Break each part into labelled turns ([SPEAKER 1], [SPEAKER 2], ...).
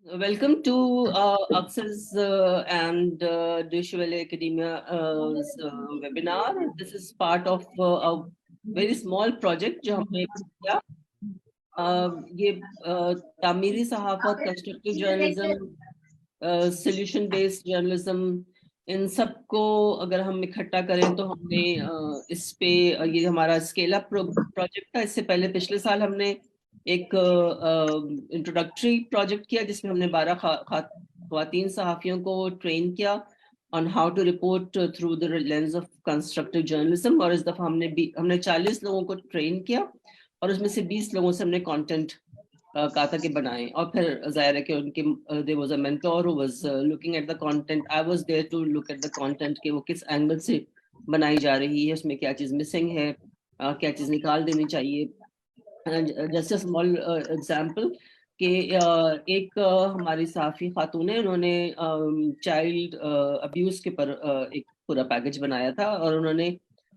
[SPEAKER 1] Welcome to Access and Deutsche Welle Academia's webinar. This is part of a very small project जो हमने किया. ये तामीरी सहाफत, constructive journalism, solution based journalism, इन सबको अगर हम इकट्ठा करें तो हमने इस पे ये हमारा स्केल अप प्रोजेक्ट था. इससे पहले पिछले साल हमने एक इंट्रोडक्टरी प्रोजेक्ट किया जिसमें हमने 12 ख़वातीन सहाफ़ियों को ट्रेन किया on how to report through the lens of constructive journalism. और इस दफ़ा हमने 40 लोगों को ट्रेन किया और उसमें से 20 लोगों से हमने कंटेंट कहा था कि बनाएं. और फिर ज़ाहिर है कि उनके there was a mentor who was looking at the content. I was there to look at the content कि वो किस एंगल से बनाई जा रही है, उसमें क्या चीज़ मिसिंग है, क्या चीज़ निकाल देनी चाहिए. जस्ट अ स्मॉल एग्जांपल कि एक हमारी सहाफ़ी खातून है, उन्होंने चाइल्ड अब्यूज़ के पर एक पूरा पैकेज बनाया था और उन्होंने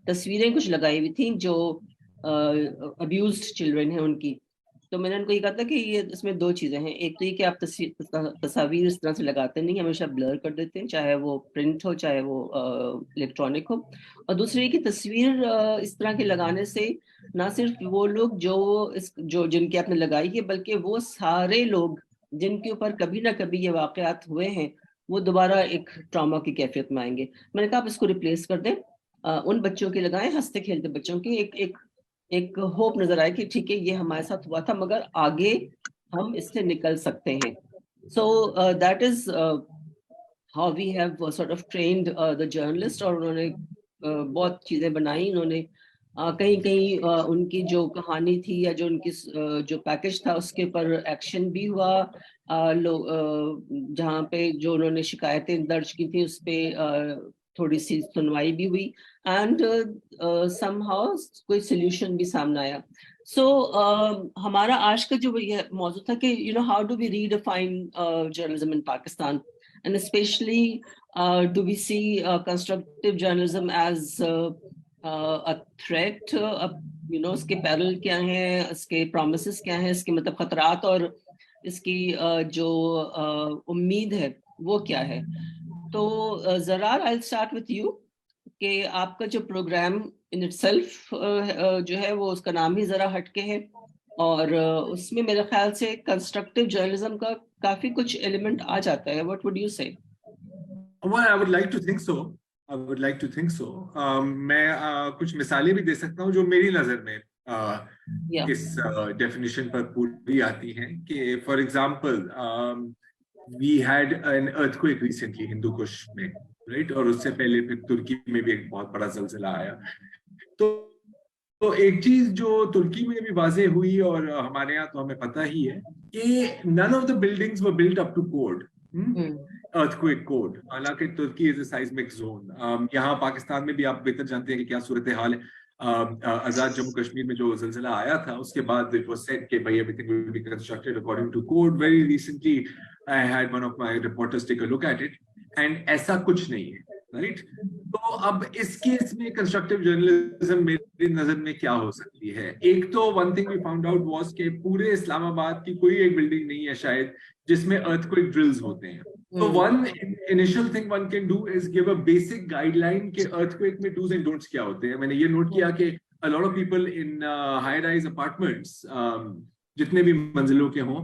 [SPEAKER 1] तस्वीरें कुछ लगाई हुई थी जो अब्यूज्ड चिल्ड्रन हैं उनकी. तो मैंने उनको ये कहा था कि ये इसमें दो चीज़ें हैं. एक तो ये कि आप तस्वीर इस तरह से लगाते नहीं, हमेशा ब्लर कर देते हैं, चाहे वो प्रिंट हो चाहे वो इलेक्ट्रॉनिक हो. और दूसरी ये कि तस्वीर इस तरह के लगाने से ना सिर्फ वो लोग जो जिनकी आपने लगाई है, बल्कि वो सारे लोग जिनके ऊपर कभी ना कभी ये वाकयात हुए हैं वो दोबारा एक ट्रॉमा की कैफियत में आएंगे. मैंने कहा आप इसको रिप्लेस कर दें, उन बच्चों की लगाएं, हंसते खेलते बच्चों की. एक होप नजर आए कि ठीक है ये हमारे साथ हुआ था मगर आगे हम इससे निकल सकते हैं. So that is how we have sort of trained the journalist. और उन्होंने बहुत चीजें बनाई. उन्होंने कहीं कहीं उनकी जो कहानी थी या जो उनकी जो पैकेज था उसके ऊपर एक्शन भी हुआ. जहाँ पे जो उन्होंने शिकायतें दर्ज की थी उस पर थोड़ी सी सुनवाई भी हुई एंड समहाउ कोई सोल्यूशन भी सामने आया. सो हमारा आज का जो ये मौजूद था कि you know how do we redefine journalism in Pakistan and specially do we see constructive journalism as a threat. You know इसके पैरल क्या हैं, इसके प्रोमिसेस क्या हैं, इसके मतलब खतरात और इसकी जो उम्मीद है वो क्या है. तो Zarrar I will start with you कि आपका जो प्रोग्राम इन इटसेल्फ जो है वो उसका नाम ही ज़रा हटके है और उसमें मेरे ख्याल से कंस्ट्रक्टिव जर्नलिज्म का काफ़ी कुछ एलिमेंट आ जाता है. व्हाट वुड यू से?
[SPEAKER 2] Well, I would like to think so. I would like to think so. मैं कुछ मिसालें भी दे सकता हूँ जो मेरी नज़र में इस डेफिनेशन पर पूरी आती हैं कि for example we had an earthquake recently Hindu Kush में, राइट? और उससे पहले फिर तुर्की में भी एक बहुत बड़ा ज़लज़ला आया. तो एक चीज जो तुर्की में भी वाज़े हुई और हमारे यहाँ तो हमें पता ही है कि none of the buildings were built up to code. earthquake code. हालांकि तुर्की is a seismic zone. यहाँ पाकिस्तान में भी आप बेहतर जानते हैं कि क्या सूरत हाल है. आजाद जम्मू कश्मीर में जो ज़लज़ला आया था उसके बाद it was said कि भाई everything will be constructed according to code. Very recently I had one of my reporters take a look at it and ऐसा कुछ नहीं है, राइट? तो अब इस केस में कंस्ट्रक्टिव जर्नलिज्म मेरी नजर में क्या हो सकती है? एक तो one thing we found out was कि पूरे इस्लामाबाद की कोई एक बिल्डिंग नहीं है शायद जिसमें अर्थक्वेक ड्रिल्स होते हैं. तो one initial thing one can do is give a basic guideline के अर्थक्वेक में डूज एंड डोंट्स क्या होते हैं. मैंने ये नोट किया कि अ lot of people in high rise apartments जितने भी मंजिलों के हों,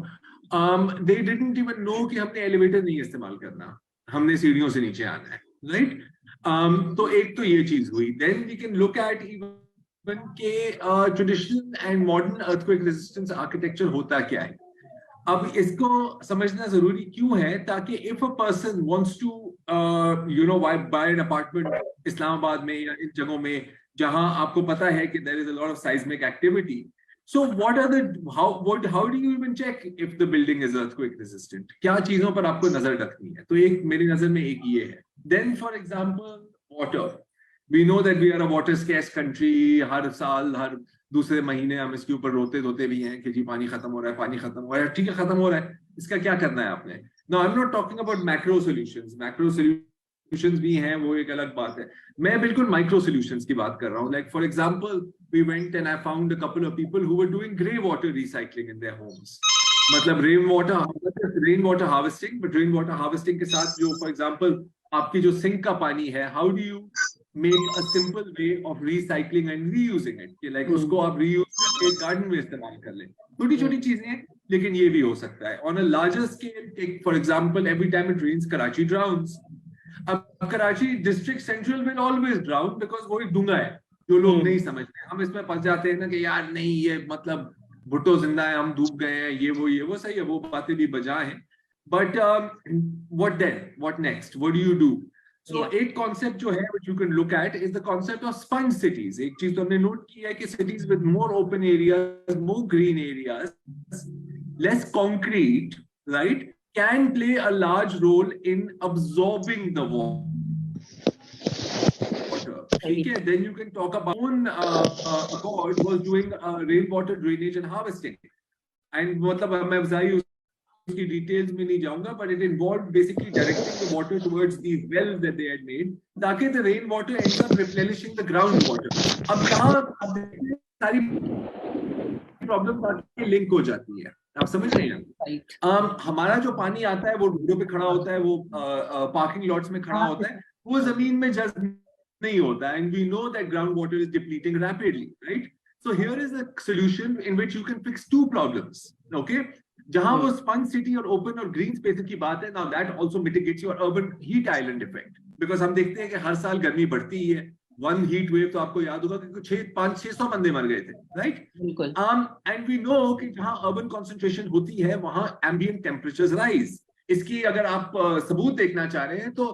[SPEAKER 2] they didn't even know कि हमने एलिवेटर नहीं इस्तेमाल करना, हमने सीढ़ियों से नीचे आना है, राइट? तो एक तो ये चीज हुई. Then we can look at even के traditional and modern earthquake resistance architecture होता क्या है. अब इसको समझना जरूरी क्यों है ताकि if a person wants to you know buy an apartment Islamabad में या इन जगहों में जहां आपको पता है कि there is a lot of seismic activity. So what are the how do you even check if the building is earthquake resistant? क्या चीजों पर आपको नजर रखनी है? तो एक मेरी नजर में एक ये है. Then for example water. We know that we are a water scarce country. हर साल हर दूसरे महीने हम इसके ऊपर रोते भी हैं कि जी पानी खत्म हो रहा है, पानी खत्म हो रहा है. ठीक है, खत्म हो रहा है, इसका क्या करना है आपने? Now I'm not talking about macro solutions. Macro solutions भी हैं, वो एक अलग बात है. मैं बिल्कुल माइक्रो सॉल्यूशंस की बात कर रहा हूँ. Like for example we went and I found a couple of people who were doing grey water recycling in their homes. मतलब rain water harvesting, but rain water harvesting के साथ जो फॉर एग्जांपल आपकी जो सिंक का पानी है, how do you make a simple way of recycling and reusing it, कि लाइक उसको आप रीयूज करके गार्डन में इस्तेमाल कर लें. छोटी छोटी चीजें हैं, लेकिन ये भी हो सकता है. On a larger scale, take for example every time it rains Karachi drowns. अब Karachi district central will always drown because वो एक डूंगा है, जो लोग नहीं समझते. हम इसमें फंस जाते हैं ना कि यार नहीं, ये मतलब भुट्टो जिंदा है, हम डूब गए हैं, ये वो सही है, वो बातें भी बजा हैं. But what then, what next, what do you do? So एक कॉन्सेप्ट जो है which you can look at is the concept of sponge cities. एक चीज तो हमने नोट की है कि cities with more open areas, more green areas, less concrete, right, can play a large role in absorbing the water. Okay, then you can talk about Accord was doing rainwater drainage and harvesting, and मतलब मैं उसकी details में नहीं जाऊंगा, but it involved basically directing the water towards these wells that they had made, ताकि the rainwater ends up replenishing the groundwater. अब यहाँ सारी प्रॉब्लम लिंक हो जाती है, आप समझ रहे हैं. हमारा जो पानी आता है वो रोडों पे खड़ा होता है, वो पार्किंग लॉट्स में खड़ा होता है, वो जमीन में जस्ट नहीं होता है. And we know that ground water is depleting rapidly, right. So here is a solution in which you can fix two problems. Okay, जहां वो स्पंज सिटी और ओपन और ग्रीन स्पेसेस की बात है, now that also mitigates your urban heat island effect, because हम देखते हैं कि हर साल गर्मी बढ़ती ही है. वन हीट वेव तो आपको याद होगा कि 500-600 बंदे मर गए थे, राइट. एंड वी नो कि जहां अर्बन कंसंट्रेशन होती है वहां एम्बिएंट टेम्परेचर्स राइज. इसकी अगर आप सबूत देखना चाह रहे हैं तो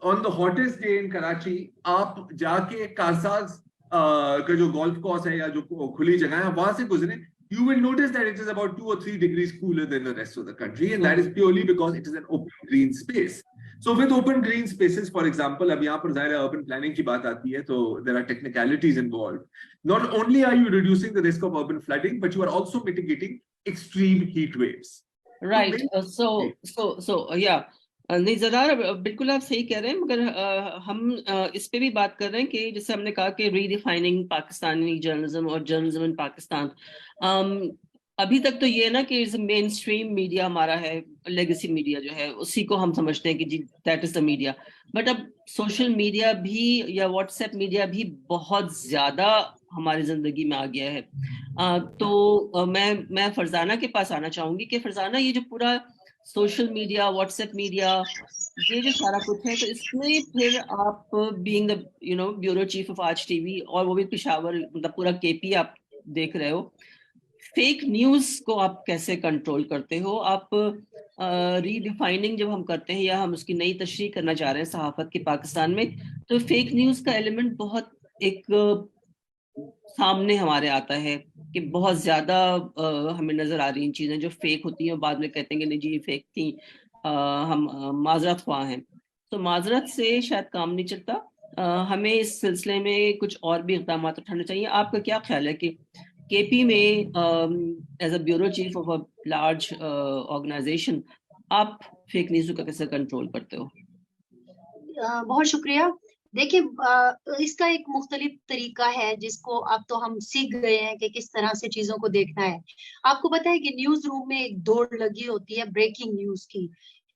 [SPEAKER 2] on the hottest day in Karachi आप जाके कारसाज का जो गोल्फ कोर्स है या जो खुली जगह है वहां से गुजरे, you will notice that it is about 2 or 3 degrees cooler than the rest of the country, and that is purely because it is an open green space. So with open green spaces, for example, अब यहाँ पर ज़ाहिर है urban planning की बात आती है, तो there are technicalities involved. Not only are you reducing the risk of urban flooding, but you are also mitigating extreme heat waves.
[SPEAKER 1] Right. So yeah. नहीं ज़रार बिल्कुल आप सही कह रहे हैं, मगर हम इस पे भी बात कर रहे हैं कि जैसे हमने कहा कि रीडिफाइनिंग पाकिस्तानी जर्नलिज्म और जर्नलिज्म इन पाकिस्तान. अभी तक तो ये है ना कि मेन स्ट्रीम मीडिया हमारा है, लेगेसी मीडिया जो है उसी को हम समझते हैं कि जी that is the media. But अब सोशल मीडिया भी या व्हाट्सएप मीडिया भी बहुत ज़्यादा हमारी जिंदगी में आ गया है. तो मैं फरजाना के पास आना चाहूंगी कि फरजाना, ये जो पूरा सोशल मीडिया, व्हाट्सएप मीडिया, ये जो सारा कुछ है, तो इसमें फिर आप being the bureau chief of आज टीवी, और वो भी पेशावर, मतलब पूरा केपी आप देख रहे हो, फेक न्यूज को आप कैसे कंट्रोल करते हो? आप रीडिफाइनिंग जब हम करते हैं या हम उसकी नई तशरीह करना चाह रहे हैं सहाफत के पाकिस्तान में, तो फेक न्यूज का एलिमेंट बहुत एक सामने हमारे आता है कि बहुत ज्यादा हमें नजर आ रही हैं चीजें जो फेक होती हैं, और बाद में कहते हैं कि नहीं जी ये फेक थी, हम माजरत ख्वाह हैं. तो माजरत से शायद काम नहीं चलता, हमें इस सिलसिले में कुछ और भी इक़दाम उठाने चाहिए. आपका क्या ख्याल है कि केपी में as a bureau chief of a large organisation आप फेक न्यूज़ को कैसे कंट्रोल करते हो?
[SPEAKER 3] बहुत शुक्रिया. देखिए, इसका एक मुख्तलिफ तरीका है जिसको अब तो हम सीख गए हैं कि किस तरह से चीजों को देखना है. आपको पता है कि न्यूज रूम में एक दौड़ लगी होती है ब्रेकिंग न्यूज की,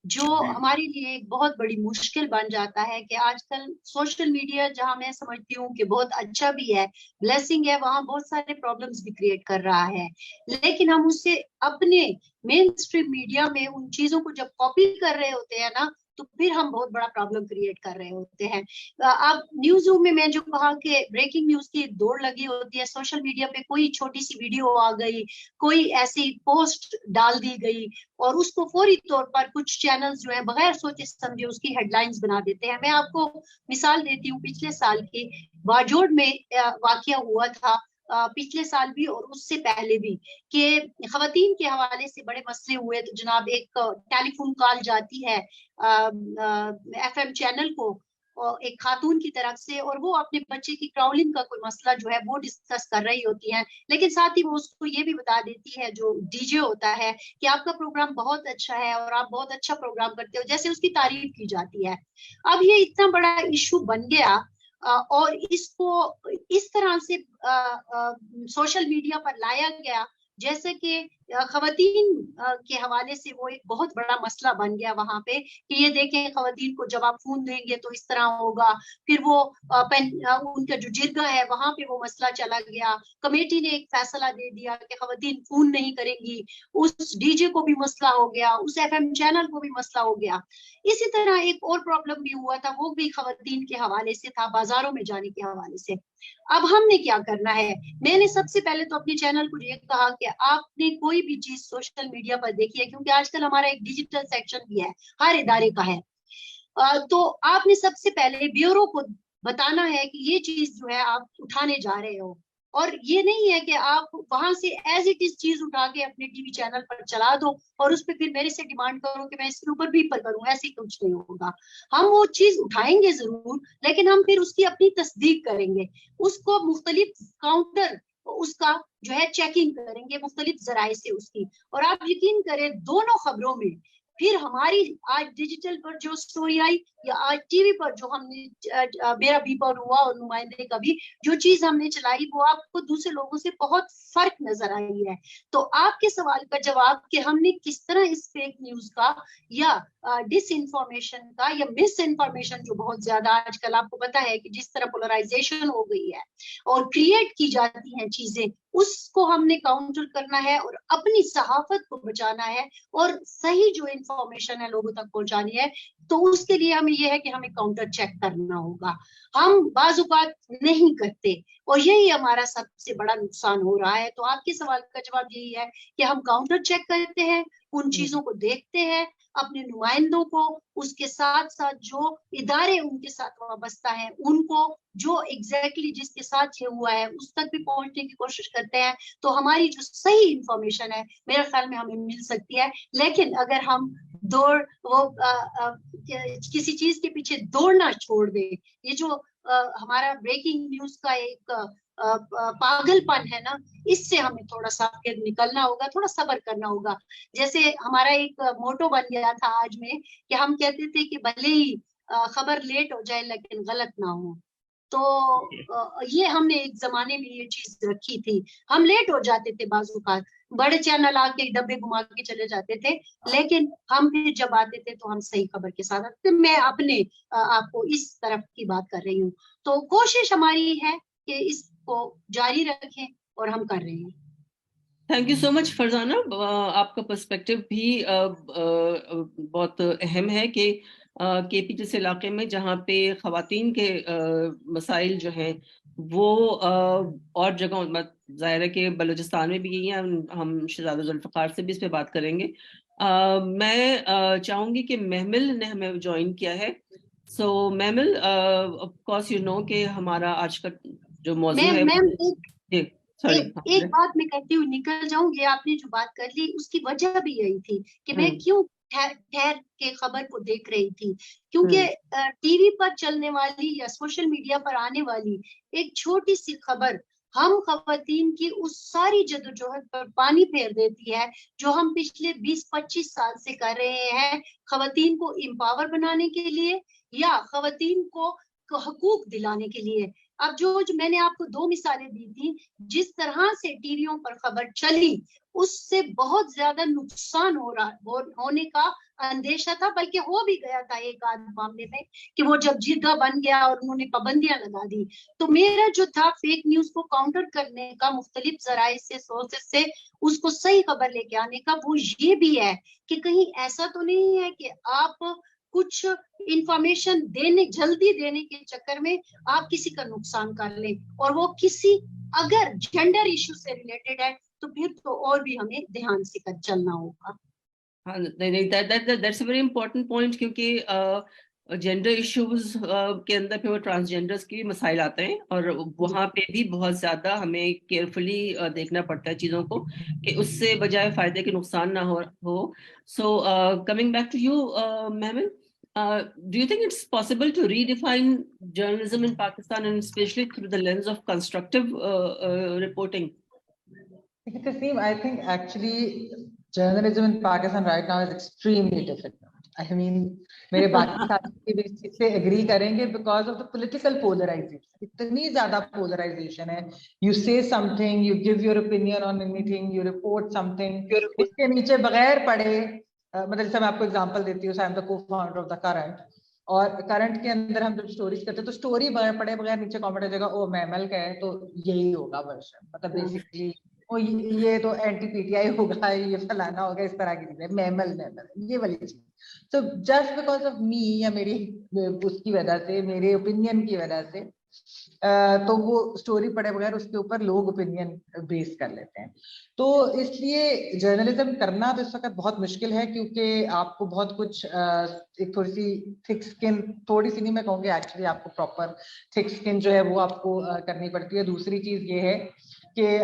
[SPEAKER 3] जो हमारे लिए एक बहुत बड़ी मुश्किल बन जाता है कि आजकल सोशल मीडिया, जहां मैं समझती हूँ कि बहुत अच्छा भी है, ब्लेसिंग है, वहां बहुत सारे प्रॉब्लम्स भी क्रिएट कर रहा है. लेकिन हम उससे अपने मेन स्ट्रीम मीडिया में उन चीजों को जब कॉपी कर रहे होते हैं ना, तो फिर हम बहुत बड़ा प्रॉब्लम क्रिएट कर रहे होते हैं. अब न्यूज रूम में मैं जो कहा कि ब्रेकिंग न्यूज की दौड़ लगी होती है, सोशल मीडिया पे कोई छोटी सी वीडियो आ गई, कोई ऐसी पोस्ट डाल दी गई, और उसको फौरी तौर पर कुछ चैनल्स जो है बगैर सोचे समझे उसकी हेडलाइंस बना देते हैं. मैं आपको मिसाल देती हूँ, पिछले साल की बाजोड़ में वाकया हुआ था, पिछले साल भी और उससे पहले भी, कि खवातीन के हवाले से बड़े मसले हुए. तो जनाब एक टेलीफोन कॉल जाती है FM चैनल को एक खातून की तरफ से, और वो अपने बच्चे की क्राउलिंग का कोई मसला जो है वो डिस्कस कर रही होती हैं, लेकिन साथ ही वो उसको ये भी बता देती है जो डीजे होता है कि आपका प्रोग्राम बहुत अच्छा है और आप बहुत अच्छा प्रोग्राम करते हो, जैसे उसकी तारीफ की जाती है. अब ये इतना बड़ा इशू बन गया और इसको इस तरह से सोशल मीडिया पर लाया गया जैसे कि खवातीन के हवाले से वो एक बहुत बड़ा मसला बन गया वहां पे कि ये देखें खवातीन को जब आप खून देंगे तो इस तरह होगा। फिर वो उनका जो जिरगा है वहां पे वो मसला चला गया। कमेटी ने एक फैसला दे दिया कि खवातीन खून नहीं करेंगी। उस डीजे को भी मसला हो गया, उस एफएम चैनल को भी मसला हो गया। इसी तरह एक और प्रॉब्लम भी हुआ था, वो भी खवातीन के हवाले से था, बाजारों में जाने के हवाले से। अब हमने क्या करना है, मैंने सबसे पहले तो अपने चैनल को ये कहा कि आपने कोई भी चीज सोशल मीडिया पर देखी है, क्योंकि आजकल हमारा एक डिजिटल सेक्शन भी है, हर इदारे का है, तो आपने सबसे पहले ब्यूरो को बताना है कि ये चीज जो है आप उठाने जा रहे हो। और ये नहीं है कि आप वहां से एज इट इज चीज उठा के अपने टीवी चैनल पर चला दो और उस पर फिर मेरे से डिमांड करो कि मैं इसके ऊपर भी पर करूं, ऐसे कुछ नहीं होगा। हम वो चीज उठाएंगे जरूर, लेकिन हम फिर उसकी अपनी तस्दीक करेंगे, उसको मुख्तलिफ काउंटर उसका जो है चेकिंग करेंगे मुख्तलिफ जराए से उसकी। और आप यकीन करें दोनों खबरों में फिर हमारी आज डिजिटल पर जो स्टोरी आई या आज टीवी पर जो हमने मेरा बी पर हुआ और नुमाइंदे का भी जो चीज हमने चलाई, वो आपको दूसरे लोगों से बहुत फर्क नजर आई है। तो आपके सवाल का जवाब कि हमने किस तरह इस फेक न्यूज का या डिस इन्फॉर्मेशन का या मिस इन्फॉर्मेशन जो बहुत ज्यादा आजकल आपको पता है कि जिस तरह पोलराइजेशन हो गई है और क्रिएट की जाती हैं चीजें, उसको हमने काउंटर करना है और अपनी सहाफत को बचाना है और सही जो इन्फॉर्मेशन है लोगों तक पहुंचानी है। तो उसके लिए हमें यह है कि हमें काउंटर चेक करना होगा। हम बाजुकात नहीं करते और यही हमारा सबसे बड़ा नुकसान हो रहा है। तो आपके सवाल का जवाब यही है कि हम काउंटर चेक करते हैं, उन चीजों को देखते हैं, अपने नुमाइंदों को, उसके साथ साथ जो इदारे उनके साथ वाबस्ता है उनको, जो एग्जैक्टली जिसके साथ ये हुआ है उस तक भी पहुंचने की कोशिश करते हैं। तो हमारी जो सही इंफॉर्मेशन है मेरे ख्याल में हमें मिल सकती है। लेकिन अगर हम दौड़ वो किसी चीज के पीछे दौड़ना छोड़ दे, ये जो हमारा ब्रेकिंग न्यूज का एक पागलपन है ना, इससे हमें थोड़ा सा फिर निकलना होगा, थोड़ा सब्र करना होगा। जैसे हमारा एक मोटो बन गया था आज में कि हम कहते थे कि भले ही खबर लेट हो जाए लेकिन गलत ना हो। तो ये हमने एक जमाने में ये चीज रखी थी। हम लेट हो जाते थे बाज़-औक़ात, बड़े चैनल आके डब्बे घुमा के चले जाते थे, लेकिन हम फिर जब आते थे तो हम सही खबर के साथ आते थे। मैं अपने आपको इस तरफ की बात कर रही हूँ। तो कोशिश हमारी है कि इसको जारी रखें और हम कर रहे हैं।
[SPEAKER 1] Thank you so much Farzana, आपका पर्सपेक्टिव भी बहुत अहम है कि केपी जैसे इलाके में जहाँ पे खवातीन के मसाइल जो हैं वो और जगह ज़ाहिर है कि बलूचिस्तान में भी यही है। हम शहजादा जुल्फ़िकार से भी इस पे बात करेंगे। मैं चाहूंगी कि महमिल ने हमें ज्वाइन किया है। सो महमिल, ऑफ कोर्स यू नो कि हमारा आज का जो मौजू है
[SPEAKER 3] एक बात मैं कहती हूँ, निकल जाऊं, ये आपने जो बात कर ली उसकी वजह भी यही थी कि मैं क्यों ठहर के खबर को देख रही थी, क्योंकि टीवी पर चलने वाली या सोशल मीडिया पर आने वाली एक छोटी सी खबर हम खवातीन की उस सारी जदोजहद पर पानी फेर देती है जो हम पिछले 20-25 साल से कर रहे हैं, खवातीन को एम्पावर बनाने के लिए या खवातीन को हकूक दिलाने के लिए। अब जो मैंने आपको 2 मिसालें दी थी, जिस तरह से टीवियों पर खबर चली उससे बहुत ज्यादा नुकसान होने का अंदेशा था, बल्कि हो भी गया था एक आध मामले में कि वो जब जिरगा बन गया और उन्होंने पाबंदियां लगा दी। तो मेरा जो था फेक न्यूज को काउंटर करने का, मुख्तलिफ जराए से, सोर्सेस से उसको सही खबर लेके आने का, वो ये भी है कि कहीं ऐसा तो नहीं है कि आप कुछ इंफॉर्मेशन जल्दी देने के चक्कर में आप किसी का नुकसान कर लें, और वो किसी अगर जेंडर इशू से रिलेटेड है तो फिर तो और भी हमें ध्यान से चलना होगा।
[SPEAKER 1] हाँ, that's a very important point, क्योंकि जेंडर इश्यूज के अंदर फिर वो ट्रांसजेंडर्स के भी मसाइल आते हैं और वहाँ पे भी बहुत ज्यादा हमें केयरफुली देखना पड़ता है चीजों को कि उससे बजाय फायदे के नुकसान ना हो। So coming back to you Mahmil, do you think it's possible to redefine journalism in Pakistan, and especially through the lens of constructive reporting?
[SPEAKER 4] Tasneem, I think actually journalism in Pakistan right now is extremely difficult. I mean, میرے باقی ساتھی بھی اس چیز سے agree کریں گے because of the political polarization. اتنی زیادہ polarization ہے. You say something, you give your opinion on anything, you report something. اس کے نیچے بغیر پڑھے, مطلب جیسے میں آپ کو ایگزامپل دیتی ہوں, I am the co-founder of the Current. اور کرنٹ کے اندر ہم جب اسٹوریز کرتے ہیں تو اسٹوری پڑھے بغیر نیچے کامنٹ ہو جائے گا, او محمل کا ہے تو یہی ہوگا ورژن, مطلب بیسکلی یہ تو اینٹی پی ٹی آئی ہوگا, یہ فلانا ہوگا, اس طرح کی چیزیں, محمل یہ والی چیز. تو جسٹ بیکاز آف می یا میری اس کی وجہ سے, میرے اوپینین کی وجہ سے, تو وہ اسٹوری پڑھے بغیر اس کے اوپر لوگ اوپینین بیس کر لیتے ہیں. تو اس لیے جرنلزم کرنا تو اس وقت بہت مشکل ہے, کیونکہ آپ کو بہت کچھ ایک تھوڑی سی تھک اسکن, تھوڑی سی نہیں میں کہوں گی, ایکچولی آپ کو پراپر تھک اسکن جو ہے وہ آپ کو کرنی پڑتی ہے. دوسری چیز یہ ہے کہ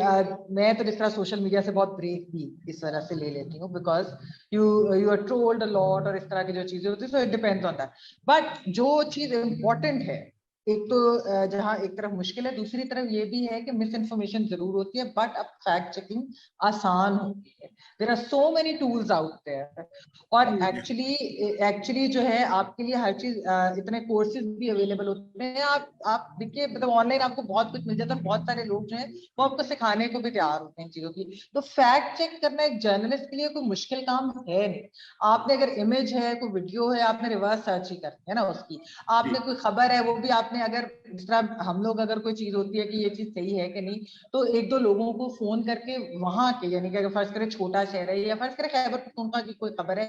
[SPEAKER 4] میں تو جس طرح سوشل میڈیا سے بہت بریک بھی اس وجہ سے لے لیتی ہوں, بیکاز یو آر ٹولڈ اے لاٹ, اور اس طرح کی جو چیزیں ہوتی ہیں, so it depends on that. But جو چیز امپورٹنٹ ہے, ایک تو جہاں ایک طرف مشکل ہے, دوسری طرف یہ بھی ہے کہ مس انفارمیشن ضرور ہوتی ہے, بٹ اب فیکٹ چیکنگ آسان ہوتی ہے. There are so many tools out there, اور ایکچولی جو ہے آپ کے لیے ہر چیز, اتنے کورسز بھی اویلیبل ہوتے ہیں. آپ دیکھیے, مطلب آن لائن آپ کو بہت کچھ مل جاتا ہے, بہت سارے لوگ جو ہیں وہ آپ کو سکھانے کو بھی تیار ہوتے ہیں چیزوں کی. تو فیکٹ چیک کرنا ایک جرنلسٹ کے لیے کوئی مشکل کام ہے نہیں. آپ نے اگر امیج ہے, کوئی ویڈیو ہے, آپ نے ریورس سرچ ہی کرنی ہے نا اس کی. آپ نے کوئی خبر ہے, وہ بھی آپ نے اگر جس طرح ہم لوگ اگر کوئی چیز ہوتی ہے کہ یہ چیز صحیح ہے کہ نہیں, تو ایک دو لوگوں کو فون کر کے وہاں کے, یعنی کہ اگر فرض کرے چھوٹا شہر ہے, یا فرض کرے خیبر پختونخوا کی کوئی خبر ہے,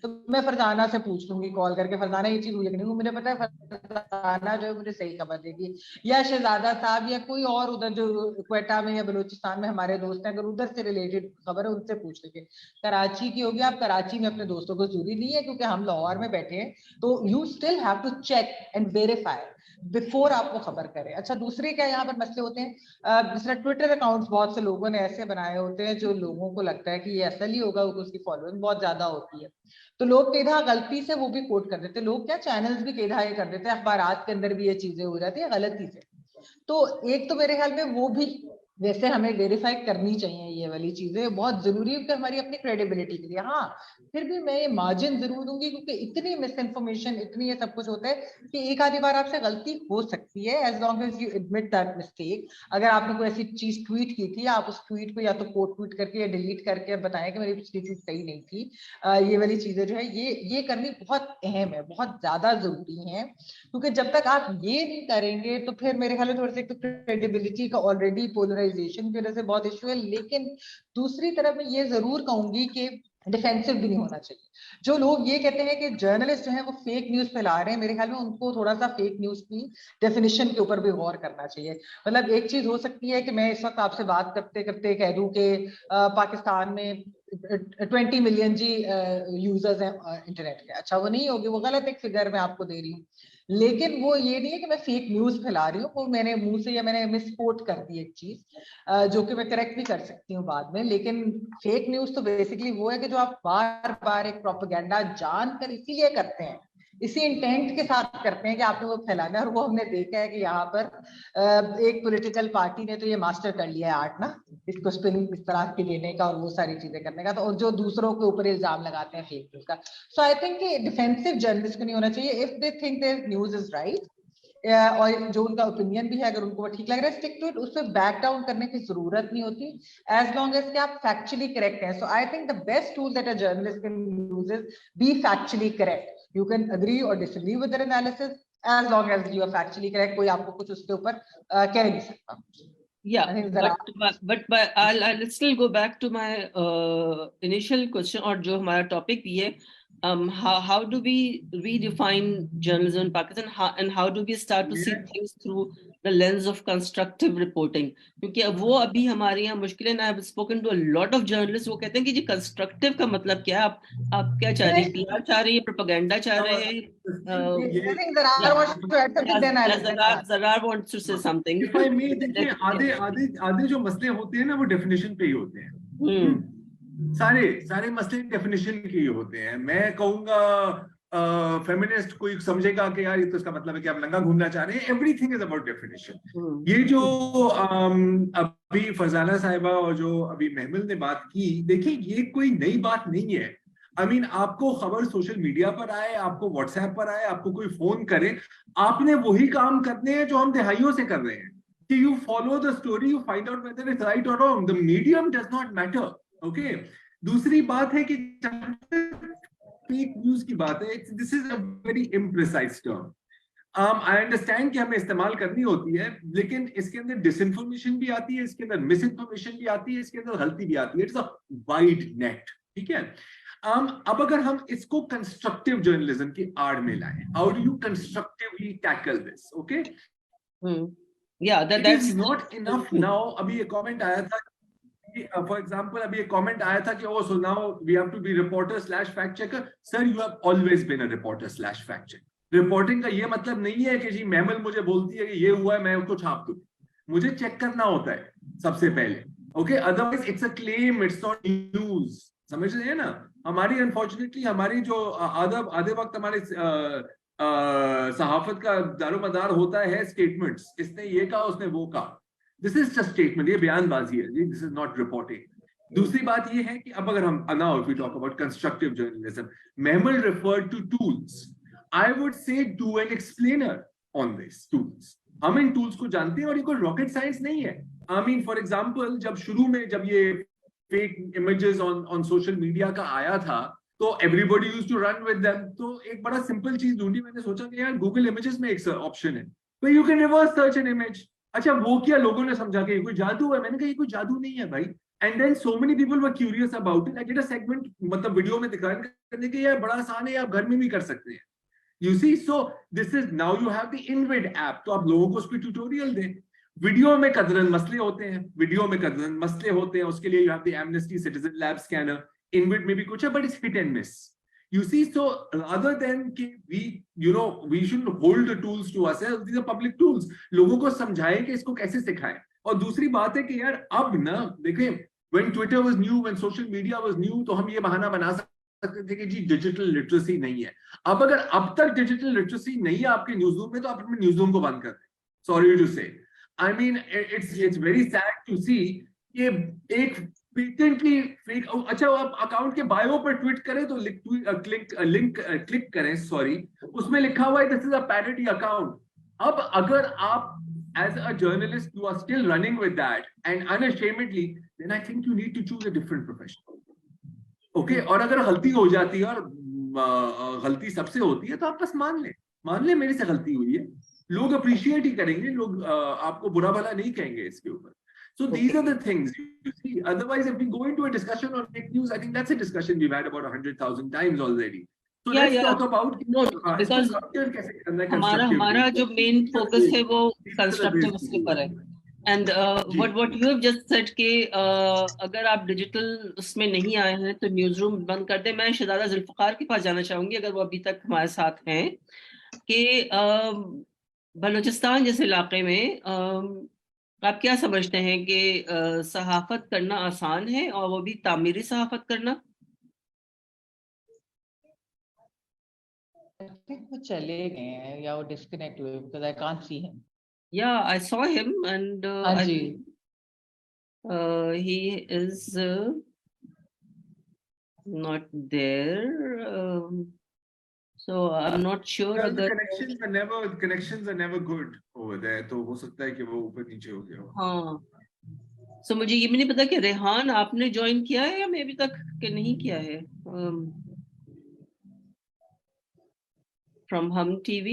[SPEAKER 4] تو میں فرزانہ سے پوچھ لوں گی کال کر کے, فرزانہ یہ چیز ہوئی کہ نہیں, مجھے پتا ہے فرزانہ جو ہے مجھے صحیح خبر دے گی. یا شہزادہ صاحب یا کوئی اور ادھر جو کوئٹہ میں یا بلوچستان میں ہمارے دوست ہیں, اگر ادھر سے ریلیٹڈ خبر ہے ان سے پوچھ لیں گے. کراچی کی ہوگی, آپ کراچی میں اپنے دوستوں کو ضروری نہیں ہے کیونکہ ہم لاہور میں بیٹھے ہیں, تو you still have to check and verify before آپ کو خبر کرے. اچھا, دوسرے کیا یہاں پر مسئلے ہوتے ہیں, جس طرح ٹویٹر اکاؤنٹس بہت سے لوگوں نے ایسے بنائے ہوتے ہیں جو لوگوں کو لگتا ہے کہ یہ اصل ہی ہوگا, اس کی فالوئنگ بہت زیادہ ہوتی ہے, تو لوگ کئی دفعہ غلطی سے وہ بھی کوٹ کر دیتے. لوگ کیا چینلز بھی کئی دفعہ یہ کر دیتے ہیں, اخبارات کے اندر بھی یہ چیزیں ہو جاتی ہیں غلطی سے. تو ایک تو میرے خیال میں وہ بھی ویسے ہمیں ویریفائی کرنی چاہیے, یہ والی چیزیں بہت ضروری ہے کہ ہماری اپنی کریڈیبلٹی کے لیے. ہاں, پھر بھی میں یہ مارجن ضرور دوں گی, کیونکہ اتنی مس انفارمیشن, اتنی یہ سب کچھ ہوتا ہے کہ ایک آدھی بار آپ سے غلطی ہو سکتی ہے, as long as you admit that mistake. اگر آپ نے کوئی ایسی چیز ٹویٹ کی تھی, آپ اس ٹویٹ کو یا تو کوٹ ٹویٹ کر کے یا ڈیلیٹ کر کے بتائیں کہ میری پچھلی ٹویٹ صحیح نہیں تھی. یہ والی چیزیں جو ہے یہ کرنی بہت اہم ہے, بہت زیادہ ضروری ہیں, کیونکہ جب تک آپ یہ نہیں کریں گے تو پھر میرے خیال میں تھوڑا سا کریڈیبلٹی کا آلریڈی پولرائزیشن کی وجہ سے بہت ایشو ہے. لیکن دوسری طرف میں یہ ضرور کہوں گی کہ ڈیفینسو بھی نہیں ہونا چاہیے. جو لوگ یہ کہتے ہیں کہ جرنلسٹ جو ہیں وہ فیک نیوز پھیلا رہے ہیں, میرے خیال میں ان کو تھوڑا سا فیک نیوز کی ڈیفینیشن کے اوپر بھی غور کرنا چاہیے. مطلب ایک چیز ہو سکتی ہے کہ میں اس وقت آپ سے بات کرتے کرتے کہہ دوں کہ پاکستان میں 20 ملین جی یوزرز ہیں انٹرنیٹ کے. اچھا, وہ نہیں ہوگی, وہ غلط ایک فگر میں آپ کو دے رہی ہوں, لیکن وہ یہ نہیں ہے کہ میں فیک نیوز پھیلا رہی ہوں. وہ میں نے منہ سے یا میں نے مس کوٹ کر دی ایک چیز, جو کہ میں کریکٹ بھی کر سکتی ہوں بعد میں. لیکن فیک نیوز تو بیسکلی وہ ہے کہ جو آپ بار بار ایک پروپیگنڈا جان کر اسی لیے کرتے ہیں, اسی انٹینٹ کے ساتھ کرتے ہیں کہ آپ نے وہ پھیلانا ہے. اور وہ ہم نے دیکھا ہے کہ یہاں پر ایک پولیٹیکل پارٹی نے تو یہ ماسٹر کر لیا ہے آرٹ نا, اس کو اسپننگ اس طرح کی دینے کا اور وہ ساری چیزیں کرنے کا, تو جو دوسروں کے اوپر الزام لگاتے ہیں فیک نیوز کا. سو آئی تھنک کہ ڈیفینسو جرنلسٹ کو نہیں ہونا چاہیے. If they think their news is right, اور جو ان کا اوپینین بھی ہے, اگر ان کو وہ ٹھیک لگ رہا ہے, اسٹک ٹو اٹ, اس پہ بیک ڈاؤن کرنے کی ضرورت نہیں ہوتی, ایز لانگ ایز کہ آپ فیکچولی کریکٹ ہیں. So I think the best tool that a journalist can use is be factually correct. You can agree or disagree with their analysis, as long as you are factually correct. کوئی آپ کو کچھ اس کے اوپر کہہ نہیں سکتا.
[SPEAKER 1] Yeah, but I'll still go back to my initial question, اور جو ہمارا topic بھی ہے, how do we redefine journalism in Pakistan, and how do we start to see things through the lens of constructive reporting? کیونکہ وہ ابھی ہمارے یہاں مشکل ہے. I have spoken to a lot of journalists, وہ کہتے ہیں کہ جی constructive کا مطلب کیا ہے, آپ کیا چاہ رہے ہیں, PR چاہ رہے ہیں, propaganda چاہ رہے ہیں. Zarar wants to say something.
[SPEAKER 2] آدھے جو مسئلے ہوتے ہیں نا وہ ڈیفینیشن پہ ہی ہوتے ہیں. سارے مسئلے ڈیفینیشن کے ہی ہوتے ہیں. میں کہوں گا فیمنسٹ کوئی سمجھے گا کہ یار یہ تو اس کا مطلب ہے کہ آپ ننگا گھومنا چاہ رہے ہیں. Every thing is about definition. یہ جو ابھی فرزانہ صاحبہ اور جو ابھی محمل نے بات کی, دیکھیں یہ کوئی نئی بات نہیں ہے. I mean, آپ کو خبر سوشل میڈیا پر آئے, آپ کو واٹس ایپ پر آئے, آپ کو کوئی فون کرے, آپ نے وہی کام کرنے ہیں جو ہم دہائیوں سے کر رہے ہیں, کہ you follow the story, you find out whether it's right or wrong. The medium does not matter. Okay. دوسری بات ہے کہ فیک نیوز کی بات ہے, this is a very imprecise term. I understand کہ ہمیں استعمال کرنی ہوتی ہے, لیکن اس کے اندر ڈس انفارمیشن بھی آتی ہے, اس کے اندر مس انفارمیشن بھی آتی ہے, اس کے اندر غلطی بھی آتی ہے. It's a wide net. ٹھیک ہے. اب اگر ہم اس کو کنسٹرکٹیو جرنلزم کی آڑ میں لائیں, how do you constructively tackle this? Okay.
[SPEAKER 1] Yeah, that's
[SPEAKER 2] not enough now. ابھی یہ کامنٹ آیا تھا, for example, ابھی ایک کامنٹ آیا تھا کہ oh, so now we have to be reporter/fact checker. Sir, you have always been a reporter/fact checker. Reporting کا یہ مطلب نہیں ہے کہ جی محمل مجھے بولتی ہے کہ یہ ہوا ہے میں اس کو چھاپ دوں. مجھے چیک کرنا ہوتا ہے سب سے پہلے. Okay, otherwise it's a claim, it's not news. سمجھ رہے ہیں نا. ہماری انفارچونیٹلی ہماری جو آدھے وقت ہمارے صحافت کا دار و مدار ہوتا ہے اسٹیٹمنٹس, اس نے یہ کہا, اس نے وہ کہا. دس از جسٹ اسٹیٹمنٹ, یہ بیان بازی ہے, دس از ناٹ رپورٹنگ. دوسری بات یہ ہے کہ اب اگر ہم now if we talk about constructive journalism, Mehmal referred to tools. I would say do an explainer on these tools. ہم ان ٹولس کو جانتے ہیں اور یہ کوئی راکٹ سائنس نہیں ہے. I mean, for example, جب شروع میں جب یہ fake images on social media کا آیا تھا تو everybody used to run with them. تو ایک بڑا سمپل چیز ڈھونڈی, میں نے سوچا کہ یار Google Images میں ایک آپشن ہے, تو you can reverse search an image. اچھا وہ کیا لوگوں نے سمجھا کہ یہ کوئی جادو ہے. میں نے کہا یہ کوئی جادو نہیں ہے بھائی. And then so many people were curious about it. I did a segment, مطلب ویڈیو میں دکھانے کرنے کے یہ بڑا آسان ہے, آپ گھر میں بھی کر سکتے ہیں. You see, so this is now you have the InVid app. تو آپ لوگوں کو اس پہ ٹیوٹوریل دیں. ویڈیو میں قدرن مسئلے ہوتے ہیں, اس کے لیے you have the Amnesty Citizen Lab scanner. InVid میں بھی کچھ ہے, but it's hit and miss. You see, so rather than we shouldn't hold the tools to ourselves. These are public tools. لوگوں کو سمجھائیں کہ اس کو کیسے سکھائیں. اور دوسری بات ہے کہ یار اب نا دیکھیں, when Twitter was new, when social media was new, تو ہم یہ بہانہ بنا سکتے تھے کہ جی ڈیجیٹل لٹریسی نہیں ہے. اب اگر اب تک ڈیجیٹل لٹریسی نہیں ہے آپ کے نیوز روم میں, تو آپ اپنے نیوز روم کو بند کر دیں. Sorry to say, I mean it's very sad to see کہ ایک پیٹنٹلی فیک. اچھا آپ اکاؤنٹ کے بایو پر ٹویٹ کریں تو لنک کلک کریں, سوری, اس میں لکھا ہوا ہے دس از اے پیرڈی اکاؤنٹ. اب اگر آپ as a journalist you are still running with that and unashamedly, then I think you need to choose a different profession. Okay, اور اگر غلطی ہو جاتی ہے, اور غلطی سب سے ہوتی ہے, تو آپ بس مان لیں میرے سے غلطی ہوئی ہے. لوگ اپریشیٹ ہی کریں گے, لوگ آپ کو برا بھلا نہیں کہیں گے اس کے اوپر. So these are the things you see. Otherwise, if we go into a discussion on fake news, I think that's a discussion we've had about 100,000 times already. So let's talk about
[SPEAKER 1] because ہمارا جو main focus ہے وہ constructive اس کے اوپر ہے. And what you have just said کہ اگر آپ ڈیجیٹل اس میں نہیں آئے ہیں تو نیوز روم بند کر دیں. میں شہزادہ ذوالفقار کے پاس جانا چاہوں گی, اگر وہ ابھی تک ہمارے ساتھ ہیں, کہ بلوچستان جیسے علاقے میں آپ کیا سمجھتے ہیں کہ صحافت کرنا آسان ہے, اور وہ بھی تعمیری صحافت کرنا؟
[SPEAKER 4] I think وہ چلے گئے ہیں یا وہ ڈسکنیکٹ ہوئے, because I can't see him.
[SPEAKER 1] Yeah, I saw him and he is not there. So I'm not sure whether
[SPEAKER 2] connections are never good over there. تو ہو سکتا ہے کہ وہ اوپر نیچے ہو گیا ہو.
[SPEAKER 1] ہاں. So مجھے یہ بھی نہیں پتا کہ ریحان آپ نے جوائن کیا ہے یا میں ابھی تک کہ نہیں کیا ہے from Hum TV.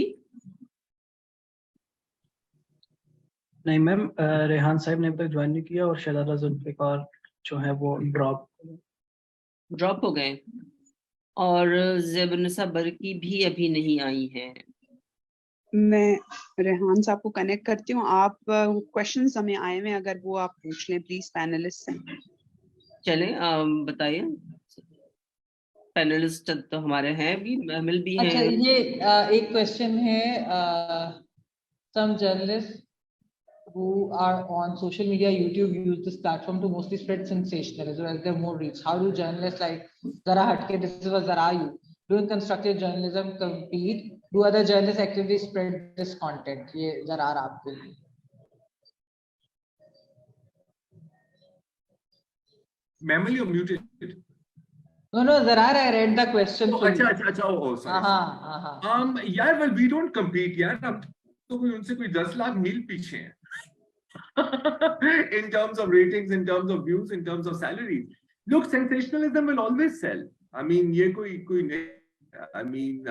[SPEAKER 5] نہیں میم, ریحان صاحب نے اب تک جوائن نہیں کیا, اور شہزادہ ذوالفقار جو ہے وہ ڈراپ
[SPEAKER 1] ہو گئے, اور زیب النساء برقی بھی ابھی نہیں آئی ہیں.
[SPEAKER 6] میں ریحان صاحب کو کنیکٹ کرتی ہوں. آپ کوشچنز ہمیں آئے ہوئے, اگر وہ آپ پوچھ لیں پلیز پینلسٹ سے.
[SPEAKER 1] چلیں بتائیے. پینلسٹ تو ہمارے ہیں بھی, محمل بھی ہیں.
[SPEAKER 4] اچھا, یہ ایک کوشچن ہے, some journalists who are on social media, YouTube, use this platform to mostly spread sensationalism as they're more reach. How do journalists like Zara Hatke, this is what Zara you doing constructive journalism compete? Do other journalists actively spread this content? Ye Zara aap ke liye.
[SPEAKER 2] Ma'am, you're muted.
[SPEAKER 4] No, Zarar, I read the question.
[SPEAKER 2] Oh, अच्छा, oh, sorry. यार, well, we don't compete, यार. अब तो कोई उनसे कोई 10 लाख मील पीछे है. In terms of ratings, in terms of views, in terms of salaries. Look, sensationalism will always sell. I mean, ये कोई नहीं. I mean,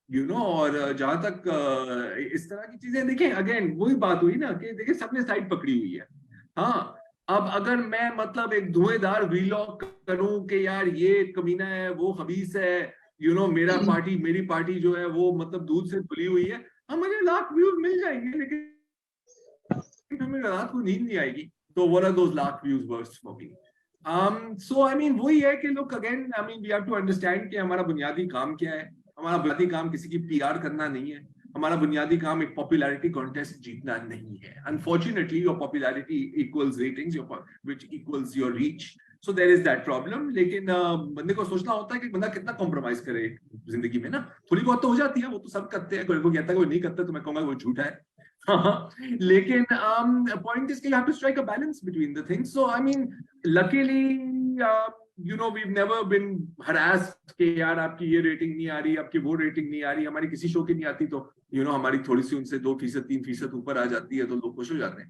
[SPEAKER 2] you know, और जहाँ तक इस तरह की चीजें देखें, अगेन वही बात हुई ना कि देखिए सबने साइड पकड़ी हुई है. हाँ, अब अगर मैं मतलब एक धुएंधार वीलॉग करूं कि यार ये कमीना है, वो खबीस है, you know, मेरी पार्टी जो है वो मतलब दूध से धुली हुई है, हमें लाख व्यूज मिल जाएंगे, लेकिन हमें रात को नींद नहीं आएगी. तो what are those lakh views worth for me? So I mean वही है कि look again, I mean we have to understand कि हमारा बुनियादी काम क्या है. हमारा बुनियादी काम किसी की PR करना नहीं है. हमारा बुनियादी काम एक पॉपुलैरिटी कॉन्टेस्ट जीतना नहीं है. Unfortunately, your popularity equals ratings, which equals your reach. So there is that problem. लेकिन बंदे को सोचना होता है कि बंदा कितना कॉम्प्रोमाइज करे जिंदगी में ना. थोड़ी बहुत तो हो जाती है, वो तो सब करते हैं. कोई कहता है कोई नहीं करता, तो मैं कहूंगा वो झूठा है. लेकिन point is you have to strike a balance between the things. So I mean, luckily, you know, we've never been harassed कि यार आपकी ये रेटिंग नहीं आ रही, आपकी वो रेटिंग नहीं आ रही. हमारी किसी शो की नहीं आती तो you know हमारी थोड़ी सी उनसे 2%, 3% ऊपर आ जाती है तो लोग खुश हो जाते हैं.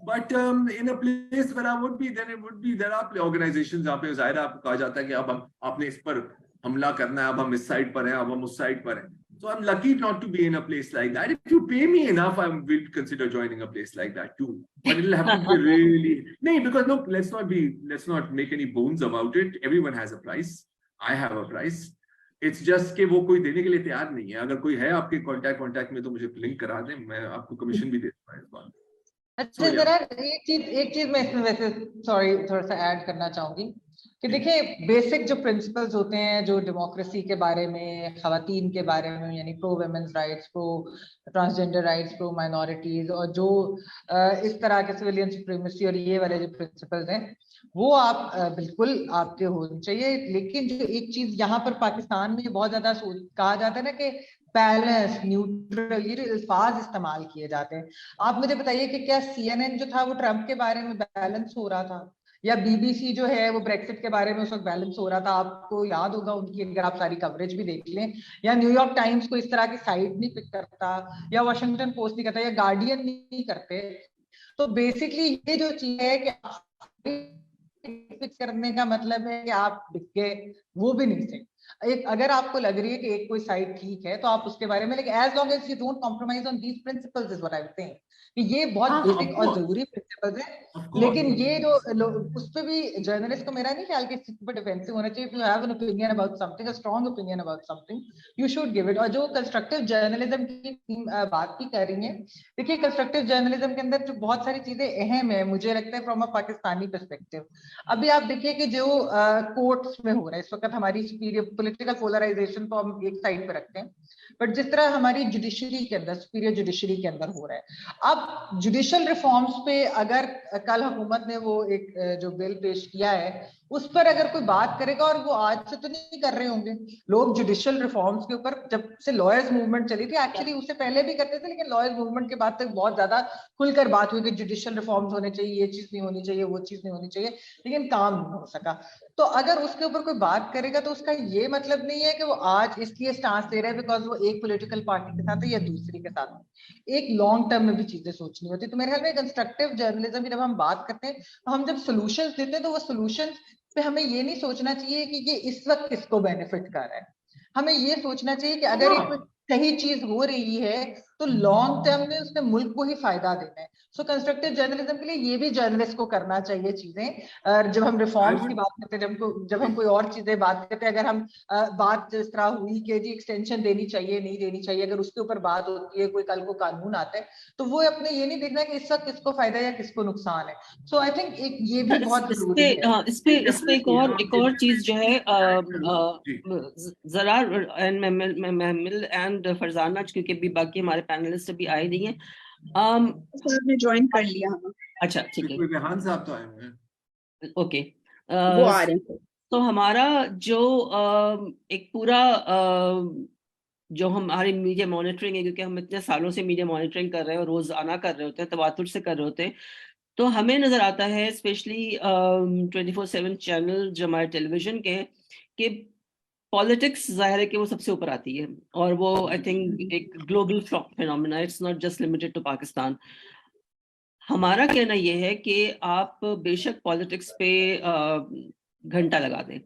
[SPEAKER 2] But in a place where I would be, then it would be there are organizations जहाँ पे ज़ाहिर आपको कहा जाता है कि अब आपने इस पर हमला करना है, अब हम इस साइड पर हैं, अब हम उस साइड पर हैं. So I'm lucky not to be in a place like that. If you pay me enough, I will consider joining a place like that too. But it'll have to be really. No, because look, let's not make any bones about it. Everyone has a price. I have a price. It's just कि वो कोई देने के लिए तैयार नहीं है. अगर कोई है आपके कांटेक्ट में तो मुझे लिंक करा दें, मैं आपको कमीशन भी दे दूंगा इस बार.
[SPEAKER 4] अच्छा, जरा एक चीज मैं इसमें वैसे सॉरी थोड़ा सा ऐड करना चाहूंगी कि देखिए बेसिक जो प्रिंसिपल्स होते हैं जो डेमोक्रेसी के बारे में, खवातीन के बारे में, यानी pro women's rights, pro transgender rights, pro minorities, और जो इस तरह के सिविलियन सुप्रीमेसी और ये वाले जो प्रिंसिपल्स हैं वो आप बिल्कुल आपके होने चाहिए. लेकिन जो एक चीज यहाँ पर पाकिस्तान में बहुत ज्यादा कहा जाता है ना कि बैलेंस, न्यूट्रल, ये अल्फाज इस्तेमाल किए जाते हैं. आप मुझे बताइए कि क्या CNN जो था वो ट्रम्प के बारे में बैलेंस हो रहा था, या BBC जो है वो ब्रेक्सिट के बारे में उस वक्त बैलेंस हो रहा था? आपको याद होगा उनकी, अगर आप सारी कवरेज भी देख लें, या न्यूयॉर्क टाइम्स को इस तरह की साइट नहीं पिक करता, या वाशिंगटन पोस्ट नहीं करता, या गार्डियन नहीं करते. तो बेसिकली ये जो चीज है कि पिक करने का मतलब है कि आप बिक गए, वो भी नहीं सही. एक अगर आपको लग रही है कि एक कोई साइट ठीक है तो आप उसके बारे में, लेकिन as long as you don't compromise on these principles is what I am saying कि ये बहुत बेसिक और जरूरी प्रिंसिपल्स हैं. लेकिन ये जो उस पे भी जर्नलिस्ट को मेरा नहीं ख्याल कि इस पर डिफेंसिव होना चाहिए. If you have an opinion about something, a strong opinion about something, you should give it. और जो कंस्ट्रक्टिव जर्नलिज्म की बात भी कर रही है, देखिए कंस्ट्रक्टिव जर्नलिज्म के अंदर जो बहुत सारी चीजें अहम है मुझे लगता है फ्रॉम अ पाकिस्तानी पर्सपेक्टिव. अभी आप देखिए कि जो कोर्ट्स में हो रहा है इस वक्त, हमारी सुपीरियर पॉलिटिकल पोलराइजेशन तो हम एक साइड पे रखते हैं, बट जिस तरह हमारी जुडिशरी के अंदर, सुपीरियर जुडिशरी के अंदर हो रहा है, अब जुडिशियल रिफॉर्म्स पे अगर कल हुकूमत ने वो एक जो बिल पेश किया है उस पर अगर कोई बात करेगा, और वो आज से तो नहीं कर रहे होंगे लोग जुडिशियल रिफॉर्म्स के ऊपर, जब से लॉयर्स मूवमेंट चली थी, एक्चुअली उससे पहले भी करते थे, लेकिन लॉयर्स मूवमेंट के बाद तक बहुत ज्यादा खुलकर बात हुई कि जुडिशियल रिफॉर्म्स होने चाहिए, ये चीज नहीं होनी चाहिए, वो चीज नहीं होनी चाहिए, लेकिन काम नहीं हो सका. तो अगर उसके ऊपर कोई बात करेगा तो उसका ये मतलब नहीं है कि वो आज इसलिए स्टांस ले रहा है बिकॉज वो एक पॉलिटिकल पार्टी के साथ है या दूसरी के साथ है. एक लॉन्ग टर्म में भी चीजें सोचनी होती है. तो मेरे ख्याल में कंस्ट्रक्टिव जर्नलिज्म की जब हम बात करते हैं तो हम जब सोल्यूशंस देते हैं तो वो सोल्यूशंस पे हमें ये नहीं सोचना चाहिए कि ये इस वक्त किसको बेनिफिट कर रहा है. हमें ये सोचना चाहिए कि अगर एक सही चीज हो रही है तो लॉन्ग टर्म में उसने मुल्क को ही फायदा देना है. सो कंस्ट्रक्टिव जर्नलिज्म के लिए ये भी जर्नलिस्ट को करना चाहिए चीजें. और जब हम रिफॉर्म्स की बात करते हैं, जब हम कोई और चीजें बात करते हैं, अगर हम बात जिस तरह हुई कि जी एक्सटेंशन देनी चाहिए नहीं देनी चाहिए, अगर उसके ऊपर बात होती है, कोई कल को कानून आता है, तो वो अपने ये नहीं देखना कि इस वक्त किसको फायदा या किसको नुकसान है. सो आई थिंक एक ये भी बहुत जरूरी है.
[SPEAKER 1] इस पे एक और चीज जो है जरा एंड महमिल एंड फरजाना, क्योंकि भी बाकी हमारे पैनलिस्ट अभी आए नहीं है.
[SPEAKER 6] सर ने ज्वाइन कर लिया.
[SPEAKER 1] अच्छा ठीक है,
[SPEAKER 2] रेहान साहब तो आए हुए हैं.
[SPEAKER 1] ओके.
[SPEAKER 6] वो आ रहे हैं.
[SPEAKER 1] तो हमारा जो एक पूरा जो हमारी मीडिया मॉनिटरिंग है, क्योंकि हम इतने सालों से मीडिया मॉनिटरिंग कर रहे हैं और रोजाना कर रहे होते हैं, तवातुर से कर रहे होते हैं, تو ہمیں نظر آتا ہے اسپیشلی 24/7 چینل جو ہمارے ٹیلی ویژن کے ہیں کہ پالیٹکس ظاہر ہے کہ وہ سب سے اوپر آتی ہے, اور وہ آئی تھنک ایک global phenomena, it's not just limited to Pakistan. ہمارا کہنا یہ ہے کہ آپ بے شک پالیٹکس پہ گھنٹہ لگا دیں,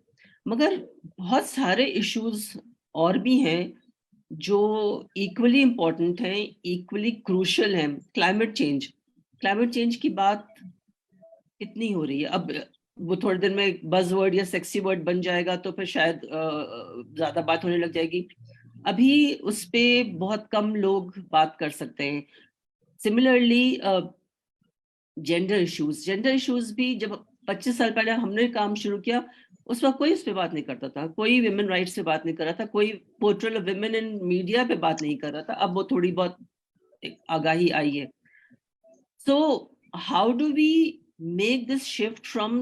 [SPEAKER 1] مگر بہت سارے ایشوز اور بھی ہیں جو ایکولی امپورٹنٹ ہیں, ایکولی کروشل ہیں. کلائمیٹ چینج کی بات کتنی ہو رہی ہے, اب وہ تھوڑے دن میں بز ورڈ یا سیکسی ورڈ بن جائے گا تو پھر شاید زیادہ بات ہونے لگ جائے گی. ابھی اس پہ بہت کم لوگ بات کر سکتے ہیں. سملرلی جینڈر ایشوز بھی جب 25 سال پہلے ہم نے کام شروع کیا اس وقت کوئی اس پہ بات نہیں کرتا تھا, کوئی ویمن رائٹس پہ بات نہیں کر رہا تھا, کوئی portrayal of women in media پہ بات نہیں کر رہا تھا. اب وہ تھوڑی بہت آگاہی آئی ہے. So how do we make this shift from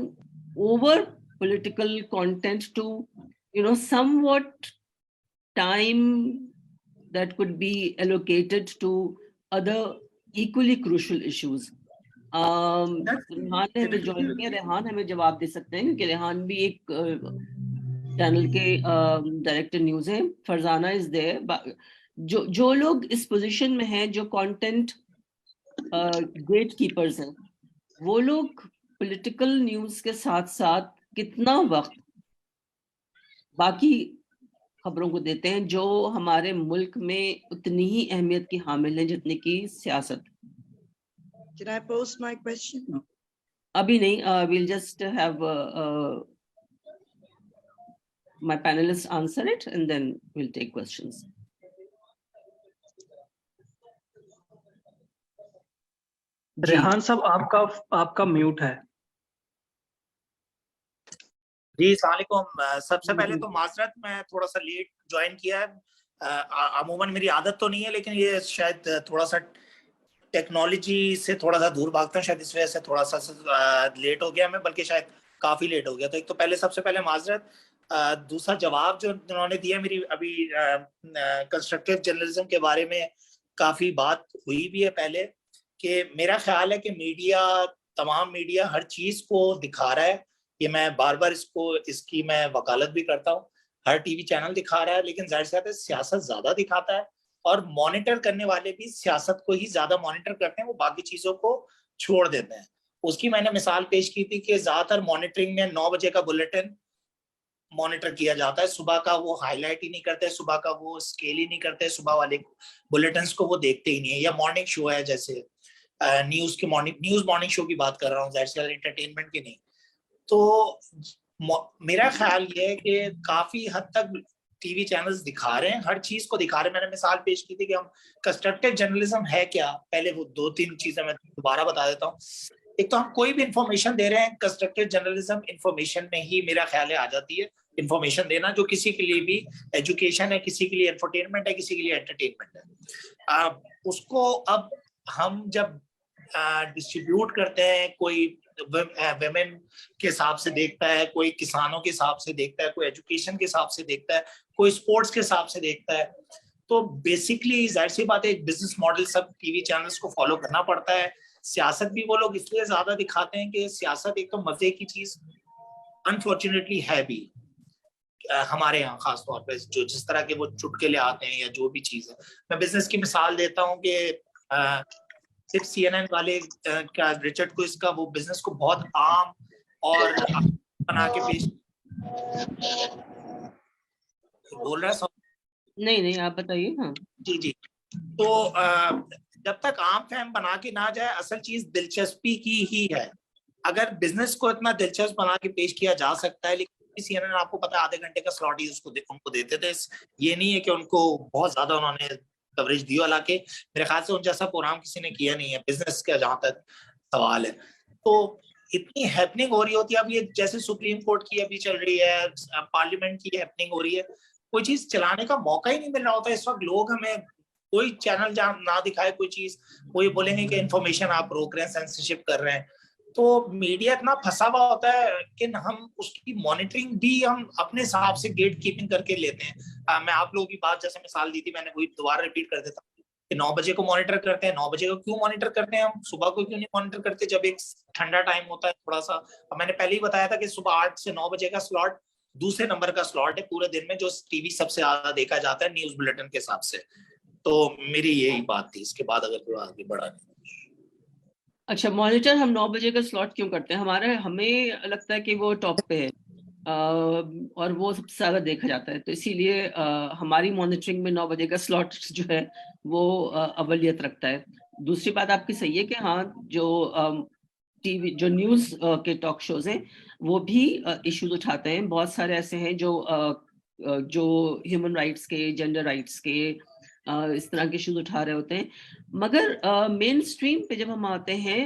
[SPEAKER 1] over political content to somewhat time that could be allocated to other equally crucial issues. Rehan نے ہمیں جوائن کیا, ریحان ہمیں جواب دے سکتے ہیں کیونکہ ریحان بھی ایک چینل کے ڈائریکٹر نیوز ہیں. فرزانہ از دیر. جو لوگ اس پوزیشن میں ہیں, جو کانٹینٹ گیٹ کیپرز ہیں, وہ لوگ پولیٹیکل نیوز کے ساتھ ساتھ کتنا وقت باقی خبروں کو دیتے ہیں جو ہمارے ملک میں اتنی ہی اہمیت کی حامل ہیں جتنی کی سیاست.
[SPEAKER 7] Can I pose my question?
[SPEAKER 1] ابھی نہیں, we'll just have my panelists answer it and then we'll take questions.
[SPEAKER 5] Rehan صاحب آپ کا میوٹ ہے.
[SPEAKER 8] جی السلام علیکم. سب سے پہلے تو معذرت, میں تھوڑا سا لیٹ جوائن کیا ہے. عموماً میری عادت تو نہیں ہے, لیکن یہ شاید تھوڑا سا ٹیکنالوجی سے تھوڑا سا دور بھاگتا ہوں, شاید اس وجہ سے تھوڑا سا لیٹ ہو گیا میں, بلکہ شاید کافی لیٹ ہو گیا. تو ایک تو پہلے سب سے پہلے معذرت. دوسرا جواب جو انہوں نے دیا میری ابھی کنسٹرکٹیو جرنلزم کے بارے میں کافی بات ہوئی بھی ہے پہلے, کہ میرا خیال ہے کہ میڈیا, تمام میڈیا ہر چیز کو دکھا رہا ہے. یہ میں بار بار اس کی میں وکالت بھی کرتا ہوں. ہر ٹی وی چینل دکھا رہا ہے, لیکن ظاہر سی بات ہے سیاست زیادہ دکھاتا ہے, اور مانیٹر کرنے والے بھی سیاست کو ہی زیادہ مانیٹر کرتے ہیں, وہ باقی چیزوں کو چھوڑ دیتے ہیں. اس کی میں نے مثال پیش کی تھی کہ زیادہ تر مانیٹرنگ میں 9 بجے کا بلیٹن مانیٹر کیا جاتا ہے, صبح کا وہ ہائی لائٹ ہی نہیں کرتے, صبح کا وہ اسکیل ہی نہیں کرتے, صبح والے بلیٹنس کو وہ دیکھتے ہی نہیں ہے. یا مارننگ شو ہے, جیسے نیوز مارننگ شو کی بات کر رہا ہوں, ظاہر سی انٹرٹینمنٹ کی نہیں. تو میرا خیال یہ ہے کہ کافی حد تک ٹی وی چینلز دکھا رہے ہیں, ہر چیز کو دکھا رہے ہیں. میں نے مثال پیش کی تھی کہ ہم کنسٹرکٹیو جرنلزم ہے کیا, پہلے وہ 2-3 چیزیں میں دوبارہ بتا دیتا ہوں. ایک تو ہم کوئی بھی انفارمیشن دے رہے ہیں, کنسٹرکٹیو جرنلزم انفارمیشن میں ہی میرا خیال ہے آ جاتی ہے. انفارمیشن دینا جو کسی کے لیے بھی ایجوکیشن ہے, کسی کے لیے انفرٹینمنٹ ہے, کسی کے لیے انٹرٹینمنٹ ہے. اس کو اب ہم جب ڈسٹریبیوٹ کرتے ہیں, کوئی ویمن کے حساب سے دیکھتا ہے, کوئی کسانوں کے حساب سے دیکھتا ہے, کوئی ایجوکیشن کے حساب سے دیکھتا ہے, کوئی اسپورٹس کے حساب سے دیکھتا ہے, تو بیسکلی ظاہر سی بات ہے ایک بزنس ماڈل سب ٹی وی چینلز کو فالو کرنا پڑتا ہے. سیاست بھی وہ لوگ اس لیے زیادہ دکھاتے ہیں کہ سیاست ایک تو مزے کی چیز انفارچونیٹلی ہے بھی ہمارے یہاں, خاص طور پہ جو جس طرح کے وہ چٹکلے آتے ہیں یا جو بھی چیز ہے. میں بزنس کی مثال دیتا ہوں کہ صرف CNN والے کیا رچرڈ کو اس کا وہ بزنس کو بہت عام اور بنا کے پیش بول رہا ہے.
[SPEAKER 1] نہیں آپ بتائیے. ہاں
[SPEAKER 8] جی. تو جب تک عام فہم بنا کے نہ جائے, اصل چیز دلچسپی کی ہی ہے. اگر بزنس کو اتنا دلچسپ بنا کے پیش کیا جا سکتا ہے, لیکن CNN آپ کو پتا ہے آدھے گھنٹے کا سلاٹ ہی ان کو دیتے تھے. یہ نہیں ہے کہ ان کو بہت زیادہ انہوں نے کوریج دی, حالانکہ میرے خیال سے ان جیسا پروگرام کسی نے کیا نہیں ہے بزنس کا جہاں تک سوال ہے. تو اتنی ہیپننگ ہو رہی ہوتی ہے. اب یہ جیسے سپریم کورٹ کی ابھی چل رہی ہے, پارلیمنٹ کی ہیپننگ ہو رہی ہے, کوئی چیز چلانے کا موقع ہی نہیں مل رہا ہوتا اس وقت. لوگ ہمیں کوئی چینل جہاں نہ دکھائے کوئی چیز, وہ یہ بولیں گے کہ انفارمیشن آپ روک رہے ہیں, سینسرشپ کر رہے ہیں. تو میڈیا اتنا پھنسا ہوا ہوتا ہے کہ ہم اس کی مانیٹرنگ بھی ہم اپنے حساب سے گیٹ کیپنگ کر کے لیتے ہیں. میں آپ لوگوں کی بات جیسے مثال دی تھی, میں نے وہی دوبارہ ریپیٹ کر دیتا ہوں कि 9 बजे को मॉनिटर करते हैं। 9 बजे को क्यों मॉनिटर करते हैं हम, सुबह को क्यों नहीं मॉनिटर करते जब एक ठंडा टाइम होता है थोड़ा सा। अब मैंने पहले ही बताया था कि सुबह 8 से 9 बजे का स्लॉट दूसरे नंबर का स्लॉट है पूरे दिन में जो टीवी सबसे ज्यादा देखा जाता है न्यूज बुलेटिन के हिसाब से। तो मेरी यही बात थी, इसके बाद अगर कोई आगे बढ़ा।
[SPEAKER 1] अच्छा, मॉनिटर हम 9 बजे का स्लॉट क्यों करते हैं? हमें लगता है कि वो टॉप पे है और वो सबसे ज्यादा देखा जाता है, तो इसीलिए हमारी मॉनिटरिंग में 9 बजे का स्लॉट जो है वो अव्वलियत रखता है। दूसरी बात आपकी सही है कि हाँ, जो टीवी जो न्यूज के टॉक शोज हैं वो भी इश्यूज उठाते हैं। बहुत सारे ऐसे हैं जो ह्यूमन राइट्स के, जेंडर राइट्स के, इस तरह के इश्यूज उठा रहे होते हैं। मगर मेन स्ट्रीम पे जब हम आते हैं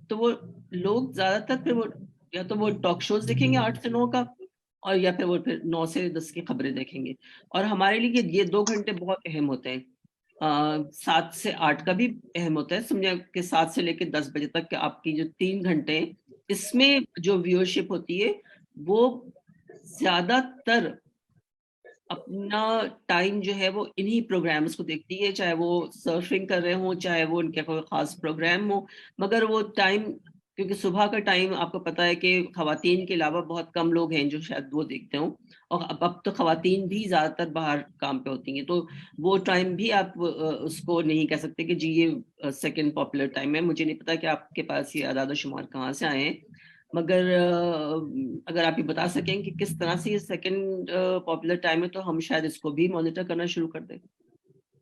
[SPEAKER 1] तो वो लोग ज्यादातर फिर वो या तो वो टॉक शोज देखेंगे 8 से 9 का, और या फिर वो फिर 9 से 10 की खबरें देखेंगे। और हमारे लिए ये 2 घंटे बहुत अहम होते हैं। 7 से 8 का भी अहम होता है, समझे कि 7 से लेकर 10 बजे तक के आपकी जो 3 घंटे, इसमें जो व्यूअरशिप होती है वो ज्यादातर अपना टाइम जो है वो इन्हीं प्रोग्राम्स को देखती है, चाहे वो सर्फिंग कर रहे हो, चाहे वो उनके कोई खास प्रोग्राम हो। मगर वो टाइम, क्योंकि सुबह का टाइम आपको पता है कि खवातीन के अलावा बहुत कम लोग हैं जो शायद वो देखते हो, और अब तो खवातीन भी ज्यादातर बाहर काम पे होती हैं, तो वो टाइम भी आप उसको नहीं कह सकते कि जी ये सेकंड पॉपुलर टाइम है। मुझे नहीं पता कि आपके पास ये आदाद शुमार कहाँ से आए हैं, मगर अगर आप ये बता सकें कि किस तरह से ये सेकंड पॉपुलर टाइम है, तो हम शायद इसको भी मॉनिटर करना शुरू कर दें।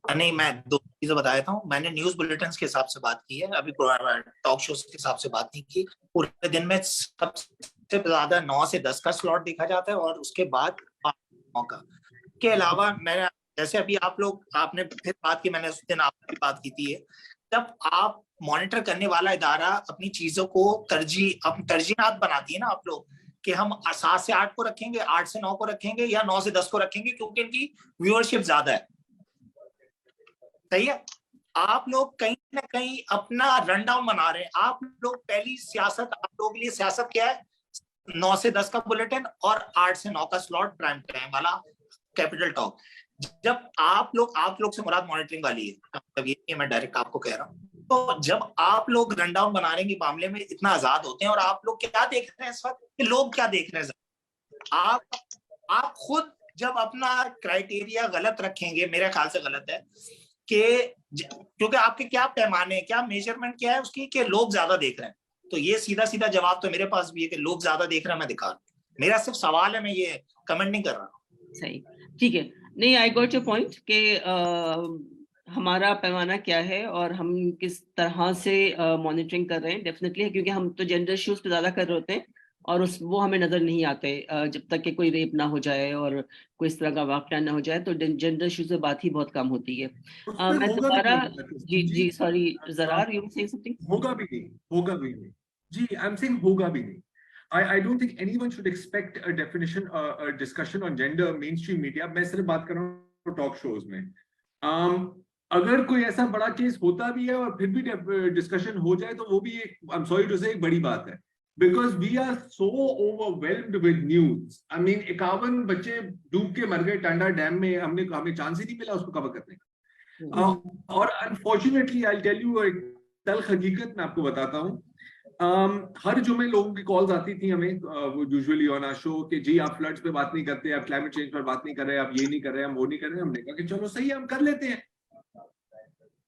[SPEAKER 8] नहीं, मैं 2 चीजें बता देता हूँ। मैंने न्यूज बुलेटिन के हिसाब से बात की है, अभी टॉक शोज के हिसाब से बात नहीं की। पूरे दिन में सबसे ज्यादा 9 से 10 का स्लॉट देखा जाता है और उसके बाद 9 का। के अलावा मैंने जैसे अभी आपने फिर बात की, मैंने उस दिन आपकी बात की थी, जब आप मॉनिटर करने वाला इदारा अपनी चीजों को तरजीहात बनाती है ना आप लोग, कि हम 7 से 8 को रखेंगे, 8 से 9 को रखेंगे या 9 से 10 को रखेंगे क्योंकि इनकी व्यूअरशिप ज्यादा है। सही है, आप लोग कहीं ना कहीं अपना रन डाउन बना रहे हैं। आप लोग पहली सियासत, आप लोगों के लिए सियासत क्या है? 9 से 10 का बुलेटिन और 8 से 9 का स्लॉट प्राइम टाइम वाला कैपिटल टॉक। जब आप लोग से मुराद मॉनिटरिंग वाली है, मतलब ये मैं डायरेक्ट आपको कह रहा हूँ। तो जब आप लोग रन डाउन बनाने के मामले में इतना आजाद होते हैं, और आप लोग क्या देख रहे हैं इस वक्त, कि लोग क्या देख रहे हैं, आप खुद जब अपना क्राइटेरिया गलत रखेंगे, मेरे ख्याल से गलत है, क्योंकि आपके क्या पैमाने, क्या मेजरमेंट क्या है उसकी, कि लोग ज्यादा देख रहे हैं। तो ये सीधा सीधा जवाब तो मेरे पास भी है कि लोग ज्यादा देख रहे हैं, मैं दिखा रहा हूं। मेरा सिर्फ सवाल है, मैं ये कमेंट नहीं कर रहा।
[SPEAKER 1] सही, ठीक है। नहीं, आई गॉट योर पॉइंट कि हमारा पैमाना क्या है और हम किस तरह से मॉनिटरिंग कर रहे हैं। डेफिनेटली है, क्योंकि हम तो जेंडर इश्यूज पे ज्यादा कर रहे होते हैं और वो हमें नजर नहीं आते जब तक कि कोई रेप ना हो जाए और कोई इस तरह का वाकया ना हो जाए, तो जेंडर इश्यूज से बात ही बहुत कम होती है। मैं दोबारा जी sorry Zarrar, you saying something?
[SPEAKER 2] होगा भी नहीं जी, आई एम सेइंग होगा भी नहीं। I don't think anyone should expect a definition, a discussion on gender mainstream media. मैं सिर्फ बात कर रहा हूँ टॉक शोज में। अगर कोई ऐसा बड़ा केस होता भी है और फिर भी डिस्कशन हो जाए, तो वो भी एक, आई एम सॉरी टू से, एक बड़ी बात है, because we are so overwhelmed with news. I mean 51 बच्चे डूब के मर गए टांडा डैम में, हमें चांस ही नहीं मिला उसको कवर करने का। और अनफॉर्चुनेटली आई टेल यू, एक तल्ख हकीकत मैं आपको बताता हूँ। हर जुमे लोगों की कॉल्स आती थी हमें, वो यूजुअली ऑन आवर शो, कि जी आप फ्लड्स पे बात नहीं करते, आप क्लाइमेट चेंज पर बात नहीं कर रहे, आप ये नहीं कर रहे, हम वो नहीं कर रहे। हमने कहा कि चलो सही है, हम कर लेते हैं।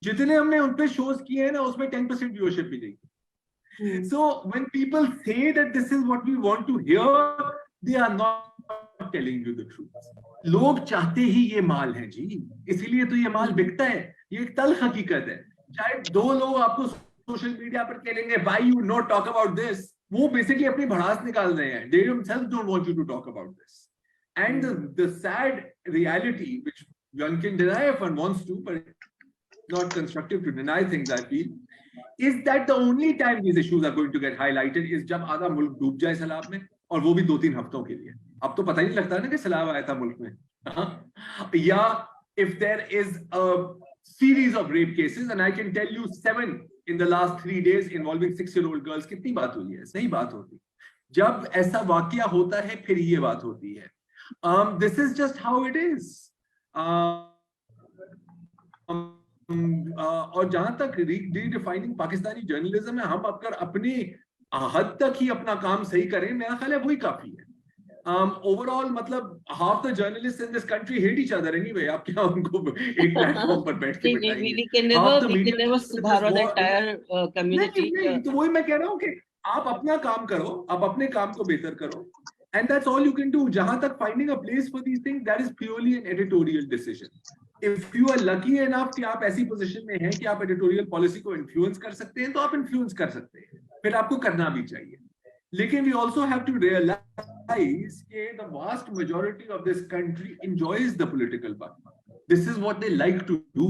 [SPEAKER 2] जितने हमने उन पे शोज किए हैं ना, उसमें 10% व्यूअरशिप मिलेगी। So when people say that this is what we want to hear, they are not telling you the truth. लोग चाहते ही ये माल है जी, इसीलिए तो ये माल बिकता है। ये एक तल्ख हकीकत है। चाहे 2 लोग आपको सोशल मीडिया पर कहेंगे why you not talk about this, वो बेसिकली अपनी भड़ास निकाल रहे हैं। They themselves don't want you to talk about this. And the sad reality, which one can deny if one wants to, but it's not constructive to deny things, I feel, is that the only time these issues are going to get highlighted is जब आधा मुल्क डूब जाए सैलाब में, और वो भी 2-3 हफ्तों के लिए। अब तो पता ही नहीं लगता ना कि सैलाब आया था मुल्क में। या if there is a series of rape cases, and I can tell you 7 in the last 3 days involving 6-year-old girls, कितनी बात हुई है? सही बात होती। जब ऐसा वाकया होता है फिर ये बात होती है। This is just how it is. اور جہاں تک ریڈیفائننگ پاکستانی جرنلزم ہے, ہم اگر اپنی حد تک ہی اپنا کام صحیح کریں, میرا خیال ہے وہی کافی ہے. اوور آل مطلب half the journalists in this country hate each other anyway. آپ کیا ان کو ایک پلیٹ فارم پر بیٹھ کے بٹائیں گے؟
[SPEAKER 1] We can never سدھارو the entire community.
[SPEAKER 2] تو وہی میں کہہ رہا ہوں کہ آپ اپنا کام کرو, آپ اپنے کام کو بہتر کرو, and that's all you can do. جہاں تک finding a place for these things, that is purely an editorial decision. If you are lucky enough کہ آپ ایسی پوزیشن میں ہیں کہ آپ editorial policy کو influence کر سکتے ہیں, تو آپ influence کر سکتے ہیں, پھر آپ کو کرنا بھی چاہیے. لیکن we also have to realize that the vast majority of this country enjoys the political part. This is what they like to do.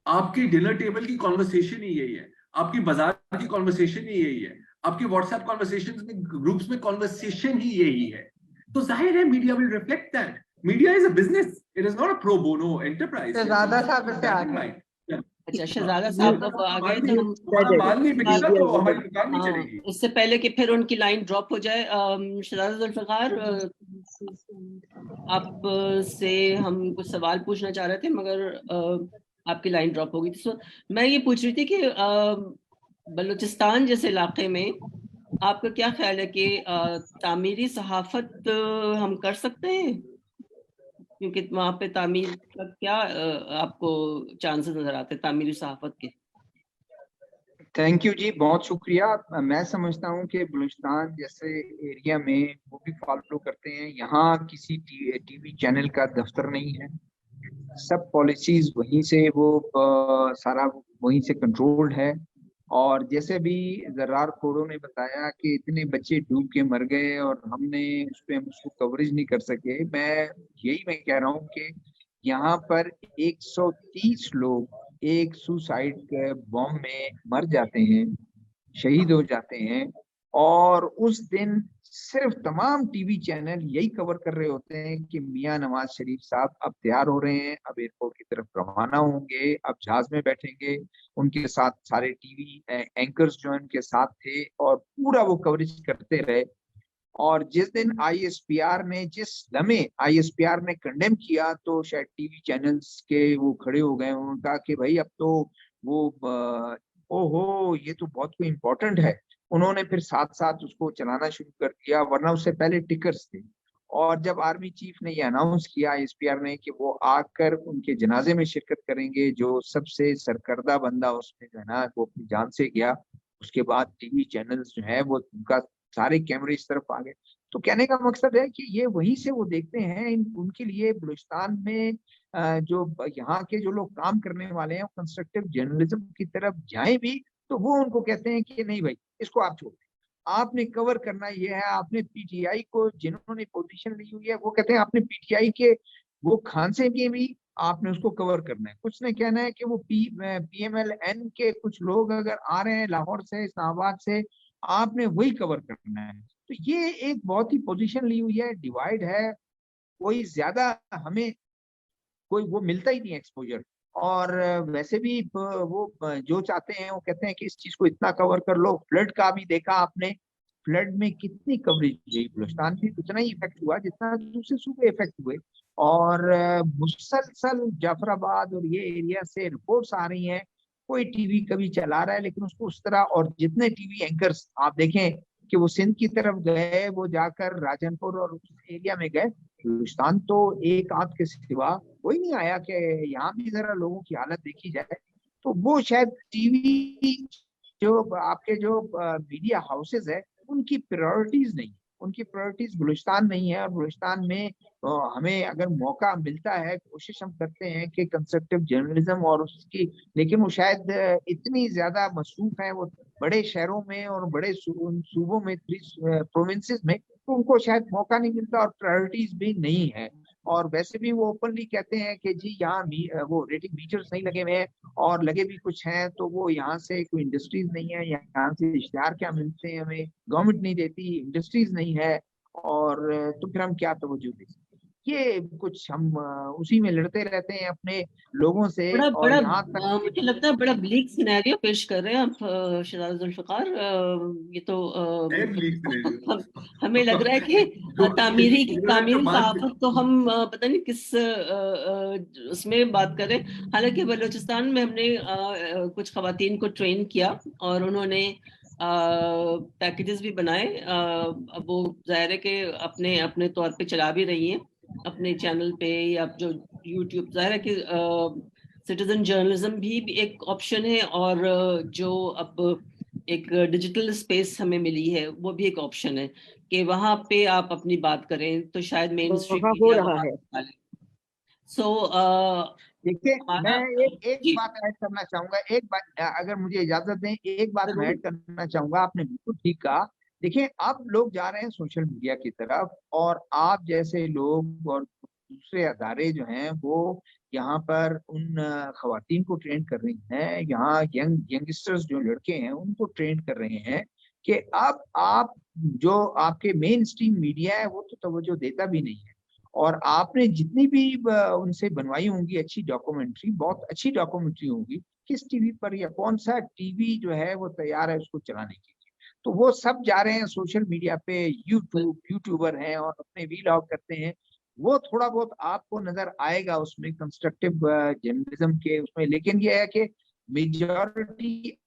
[SPEAKER 2] آپ کے ڈنر ٹیبل کی conversation ہی یہی ہے, آپ کی بازار کی conversation ہی یہی ہے, آپ کی واٹس ایپ conversations میں groups میں conversation ہی یہی ہے. تو ظاہر ہے media will reflect that. Media is a business. It is not a pro bono enterprise.
[SPEAKER 4] شہزادہ صاحب سے آگے.
[SPEAKER 1] اچھا شہزادہ صاحب اب آ گئے تو اس سے پہلے کہ پھر ان کی لائن ڈراپ ہو جائے, شہزادہ ذوالفقار آپ سے ہم کچھ سوال پوچھنا چاہ رہے تھے مگر آپ کی لائن ڈراپ ہو گئی تھی. میں یہ پوچھ رہی تھی کہ بلوچستان جیسے علاقے میں آپ کا کیا خیال ہے کہ تعمیری صحافت ہم کر سکتے ہیں, کیونکہ وہاں پہ تعمیر کا کیا آپ کو چانسز نظر آتے ہیں تعمیری صحافت کے؟
[SPEAKER 9] تھینک یو جی, بہت شکریہ. میں سمجھتا ہوں کہ بلوچستان جیسے ایریا میں وہ بھی فالو کرتے ہیں. یہاں کسی ٹی وی چینل کا دفتر نہیں ہے, سب پالیسیز وہیں سے وہ سارا وہیں سے کنٹرولڈ ہے. اور جیسے بھی ذرار کھوڑوں نے بتایا کہ اتنے بچے ڈوب کے مر گئے اور ہم نے اس پہ اس کو کوریج نہیں کر سکے, میں کہہ رہا ہوں کہ یہاں پر 130 لوگ ایک سوسائڈ بم میں مر جاتے ہیں, شہید ہو جاتے ہیں, اور اس دن صرف تمام ٹی وی چینل یہی کور کر رہے ہوتے ہیں کہ میاں نواز شریف صاحب اب تیار ہو رہے ہیں, اب ایئرپورٹ کی طرف روانہ ہوں گے, اب جہاز میں بیٹھیں گے. ان کے ساتھ سارے ٹی وی اینکرز جو ان کے ساتھ تھے اور پورا وہ کوریج کرتے رہے. اور جس دن آئی ایس پی آر نے کنڈیم کیا تو شاید ٹی وی چینلز کے وہ کھڑے ہو گئے, انہوں نے کہا کہ بھائی اب تو وہ یہ تو بہت کوئی امپورٹنٹ ہے. انہوں نے پھر ساتھ ساتھ اس کو چلانا شروع کر دیا, ورنہ اس سے پہلے ٹکرز تھے. اور جب آرمی چیف نے یہ اناؤنس کیا ایس پی آر نے کہ وہ آ کر ان کے جنازے میں شرکت کریں گے, جو سب سے سرکردہ بندہ اس میں جو ہے نا وہ اپنی جان سے گیا, اس کے بعد ٹی وی چینلز جو ہے وہ ان کا سارے کیمرے اس طرف آ گئے. تو کہنے کا مقصد ہے کہ یہ وہیں سے وہ دیکھتے ہیں. ان کے لیے بلوچستان میں جو یہاں کے جو لوگ کام کرنے والے ہیں کنسٹرکٹیو جرنلزم کی طرف جائیں بھی تو وہ ان کو کہتے ہیں کہ نہیں بھائی اس کو آپ چھوڑ دیں, آپ نے کور کرنا یہ ہے. آپ نے پی ٹی آئی کو جنہوں نے پوزیشن لی ہوئی ہے وہ کہتے ہیں آپ نے پی ٹی آئی کے وہ کھانسے بھی آپ نے اس کو کور کرنا ہے. کچھ نے کہنا ہے کہ وہ پی ایم ایل این کے کچھ لوگ اگر آ رہے ہیں لاہور سے اسلام آباد سے, آپ نے وہی کور کرنا ہے. تو یہ ایک بہت ہی پوزیشن لی ہوئی ہے, ڈیوائڈ ہے, کوئی زیادہ ہمیں کوئی وہ ملتا ہی نہیں ایکسپوجر. اور ویسے بھی وہ جو چاہتے ہیں وہ کہتے ہیں کہ اس چیز کو اتنا کور کر لو. فلڈ کا بھی دیکھا آپ نے, فلڈ میں کتنی کوریج ہوئی, بلوچستان بھی اتنا ہی افیکٹ ہوا جتنا دوسرے صوبے افیکٹ ہوئے. اور مسلسل جعفر آباد اور یہ ایریا سے رپورٹس آ رہی ہیں, کوئی ٹی وی کبھی چلا رہا ہے لیکن اس کو اس طرح, اور جتنے ٹی وی اینکرز آپ دیکھیں کہ وہ سندھ کی طرف گئے, وہ جا کر راجن پور اور اس ایریا میں گئے, بلوچستان تو ایک آدھ کے سوا کوئی نہیں آیا کہ یہاں بھی ذرا لوگوں کی حالت دیکھی جائے. تو وہ شاید ٹی وی جو آپ کے جو میڈیا ہاؤسز ہے ان کی پرائورٹیز نہیں, ان کی پرائورٹیز بلوچستان نہیں ہے. اور بلوچستان میں ہمیں اگر موقع ملتا ہے کوشش ہم کرتے ہیں کہ کنسٹرکٹیو جرنلزم اور اس کی, لیکن وہ شاید اتنی زیادہ مصروف ہیں وہ بڑے شہروں میں اور بڑے صوبوں میں, پروونسز میں, تو ان کو شاید موقع نہیں ملتا اور پرائورٹیز بھی نہیں ہے. اور ویسے بھی وہ اوپنلی کہتے ہیں کہ جی یہاں وہ ریٹنگ میٹرز نہیں لگے ہوئے ہیں, اور لگے بھی کچھ ہیں تو وہ یہاں سے کوئی انڈسٹریز نہیں ہے, یہاں سے اشتہار کیا ملتے ہیں ہمیں, گورنمنٹ نہیں دیتی, انڈسٹریز نہیں ہے, اور تو پھر ہم کیا توجہ دیں. ये कुछ हम उसी में लड़ते रहते हैं अपने लोगों से।
[SPEAKER 1] बड़ा
[SPEAKER 9] और
[SPEAKER 1] बड़ा
[SPEAKER 9] यहाँ तक
[SPEAKER 1] मुझे लगता है बड़ा ब्लीक सिनेरियो पेश कर रहे हैं आप शहजाद जुल्फ़िकार। ये तो हमें लग रहा है कि तामीरी सहाफत तो हम पता नहीं किस उसमें बात करें। हालांकि बलूचिस्तान में हमने कुछ खवातीन को ट्रेन किया और उन्होंने पैकेजेस भी बनाए। अब वो जाहिर है कि अपने अपने तौर पे चला भी रही हैं अपने चैनल पे या जो यूट्यूब। जाहिर है कि सिटीजन जर्नलिज्म भी एक ऑप्शन है और जो अब एक डिजिटल स्पेस हमें मिली है वो भी एक ऑप्शन है कि वहां पे आप अपनी बात करें तो शायद मेन स्ट्रीम
[SPEAKER 7] हो रहा है।
[SPEAKER 9] देखिए मैं एक बात ऐड करना चाहूंगा, एक बात अगर मुझे इजाजत दें, एक बात मैं ऐड करना चाहूंगा। आपने बिल्कुल ठीक कहा। देखिए अब लोग जा रहे हैं सोशल मीडिया की तरफ और आप जैसे लोग और दूसरे अदारे जो हैं वो यहाँ पर उन खवातीन को ट्रेन कर रही हैं, यहाँ यंगस्टर्स जो लड़के हैं उनको ट्रेन कर रहे हैं कि अब आप जो आपके मेन स्ट्रीम मीडिया है वो तो तवज्जो देता भी नहीं है। और आपने जितनी भी उनसे बनवाई होंगी अच्छी डॉक्यूमेंट्री, बहुत अच्छी डॉक्यूमेंट्री होगी, किस टीवी पर या कौन सा टीवी जो है वो तैयार है उसको चलाने के लिए, तो वो सब जा रहे हैं सोशल मीडिया पे। यूट्यूबर हैं और अपने वीलॉग करते हैं। वो थोड़ा बहुत आपको नजर आएगा उसमें कंस्ट्रक्टिव जर्नलिज्म के उसमें, लेकिन ये है कि मेजॉरिटी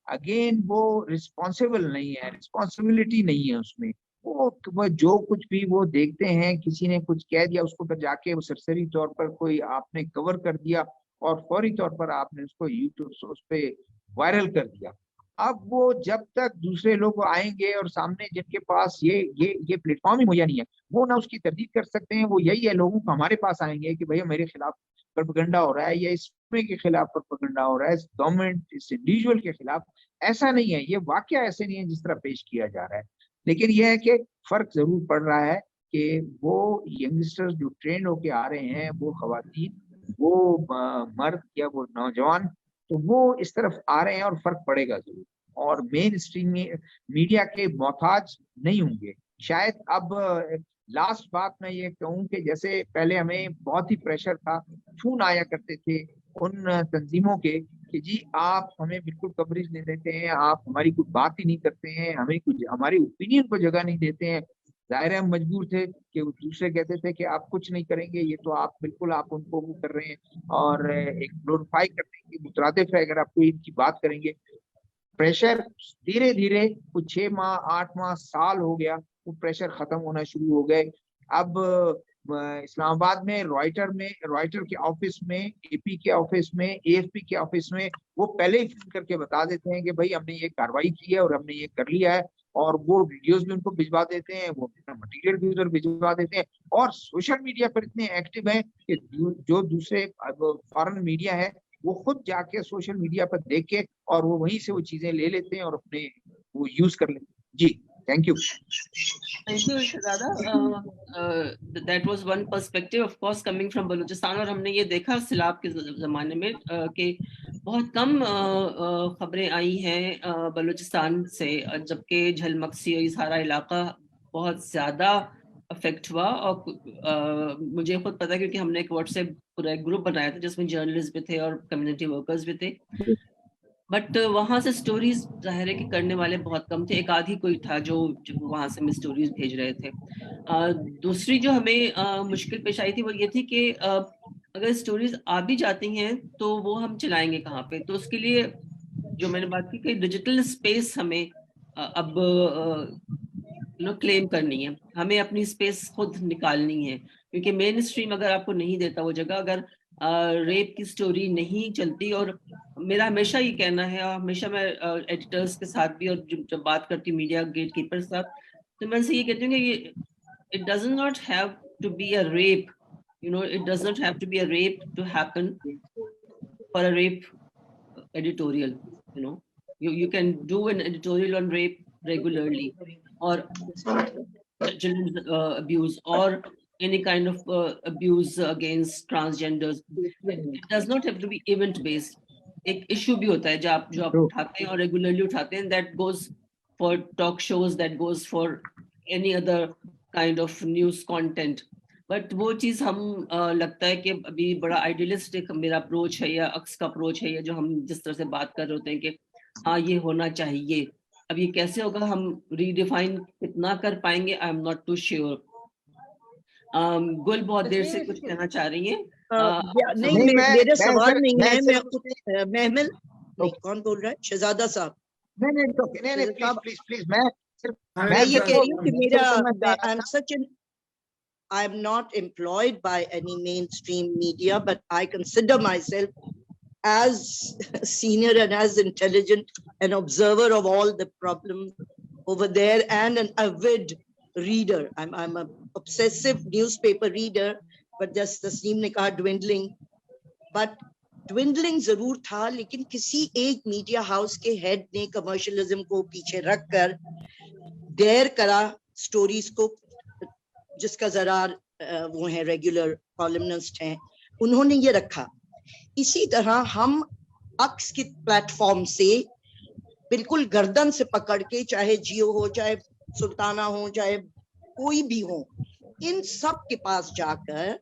[SPEAKER 9] अगेन वो रिस्पॉन्सिबल नहीं है, रिस्पॉन्सिबिलिटी नहीं है उसमें। वो जो कुछ भी वो देखते हैं, किसी ने कुछ कह दिया उसको पर जाके वो सरसरी तौर पर कोई आपने कवर कर दिया और फौरी तौर पर आपने उसको यूट्यूब उस पे वायरल कर दिया। अब वो जब तक दूसरे लोग आएंगे और सामने जिनके पास ये प्लेटफॉर्म ही मुहैया नहीं है वो ना उसकी तरदीद कर सकते हैं। वो यही है, लोगों को हमारे पास आएंगे कि भैया मेरे खिलाफ प्रोपेगेंडा हो रहा है या इसमें के खिलाफ प्रोपेगेंडा हो रहा है, गवर्नमेंट इस इंडिविजुअल के खिलाफ। ऐसा नहीं है, ये वाकया ऐसे नहीं है जिस तरह पेश किया जा रहा है। लेकिन यह है कि फर्क जरूर पड़ रहा है कि वो यंगस्टर्स जो ट्रेन होके आ रहे हैं, वो खवातीन, वो मर्द या वो नौजवान, तो वो इस तरफ आ रहे हैं और फर्क पड़ेगा जरूर। और मेन स्ट्रीम मीडिया के मोहताज नहीं होंगे शायद। अब लास्ट बात मैं ये कहूँ कि जैसे पहले हमें बहुत ही प्रेशर था, फोन आया करते थे उन तंजीमों के कि जी आप हमें बिल्कुल कवरेज नहीं देते हैं, आप हमारी कुछ बात ही नहीं करते हैं, हमें कुछ हमारी ओपिनियन को जगह नहीं देते हैं। जाहिर है हम मजबूर थे कि दूसरे कहते थे कि आप कुछ नहीं करेंगे, ये तो आप बिल्कुल आप उनको वो कर रहे हैं और एक ग्लोरीफाई करने की मुतरादिफ है अगर आप कोई इनकी बात करेंगे। प्रेशर धीरे धीरे कुछ 6 माह 8 माह साल हो गया, वो प्रेशर खत्म होना शुरू हो गए। अब इस्लामाबाद में रॉयटर के ऑफिस में, एपी के ऑफिस में, एएफपी के ऑफिस में वो पहले ही फोन करके बता देते हैं कि भाई हमने ये कार्रवाई की है और हमने ये कर लिया है, और वो वीडियोस भी उनको भिजवा देते हैं, वो अपना मटेरियल भी उधर भिजवा देते हैं। और सोशल मीडिया पर इतने एक्टिव हैं कि जो दूसरे फॉरेन मीडिया है वो खुद जाके सोशल मीडिया पर देख के और वो वहीं से वो चीजें ले लेते हैं और अपने वो यूज कर लेते हैं। जी thank you.
[SPEAKER 1] Thank you, Shahzada. That was one perspective, of course, coming from Balochistan. और हमने ये देखा सिलाब के जमाने में कि बहुत कम खबरें आई हैं बलूचिस्तान से, जबकि झलमक्सी और ये सारा इलाका बहुत ज्यादा अफेक्ट हुआ। और मुझे खुद पता है क्योंकि हमने एक व्हाट्सएप पूरा एक ग्रुप बनाया था जिसमें जर्नलिस्ट भी थे और कम्युनिटी वर्कर्स भी थे। बट वहां से स्टोरीज जाहिर है कि करने वाले बहुत कम थे, एक आधी कोई था जो वहां से हमें स्टोरीज भेज रहे थे। दूसरी जो हमें मुश्किल पेश आई थी वो ये थी कि अगर स्टोरीज आ भी जाती हैं तो वो हम चलाएंगे कहाँ पे। तो उसके लिए जो मैंने बात की कि डिजिटल स्पेस हमें अब क्लेम करनी है, हमें अपनी स्पेस खुद निकालनी है, क्योंकि मेन स्ट्रीम अगर आपको नहीं देता वो जगह, अगर रेप की स्टोरी नहीं चलती। और मेरा हमेशा ये कहना है, और हमेशा मैं एडिटर्स के साथ भी और जब बात करती हूँ मीडिया गेट कीपर के साथ, तो मैं ये कहती हूँ कि it does not have to be a rape, it does not have to be a rape to happen for a rape editorial. You can do an editorial on rape regularly, or children's abuse, or any kind of abuse against transgenders. It does not have to be event based. एक issue भी होता है जो आप उठाते हैं और regularly उठाते हैं, that goes for talk shows, that goes for any other kind of news content. But وہ چیز ہم لگتا ہے کہ ابھی بڑا آئیڈیلسٹک میرا اپروچ ہے یا عکس کا اپروچ ہے، یا جو ہم جس طرح سے بات کر رہے ہوتے ہیں کہ ہاں یہ ہونا چاہیے، اب یہ کیسے ہوگا، ہم ریڈیفائن کتنا کر پائیں گے، I am not too sure. Gul بہت دیر سے کچھ کہنا چاہ رہی ہیں.
[SPEAKER 7] نہیں میرا سوال نہیں ہے، میں محمل کون بول رہا ہے؟ شہزادہ صاحب. میں یہ کہہ رہی ہوں کہ میرا I am not employed by any mainstream media, but I consider myself as senior and as intelligent an observer of all the problems over there and an avid reader. I'm an obsessive newspaper reader, but just Tasneem ne kaha dwindling. But dwindling ضرور تھا، لیکن کسی ایک media house کے head نے commercialism کو پیچھے رکھ کر ڈیئر کرا سٹوریز کو، جس کا زرار وہ ہیں ریگولر کالمنسٹ ہیں، انہوں نے یہ رکھا. اسی طرح ہم عکس کی پلیٹ فارم سے بالکل گردن سے پکڑ کے، چاہے جیو ہو، چاہے سلطانہ ہو، چاہے کوئی بھی ہو، ان سب کے پاس جا کر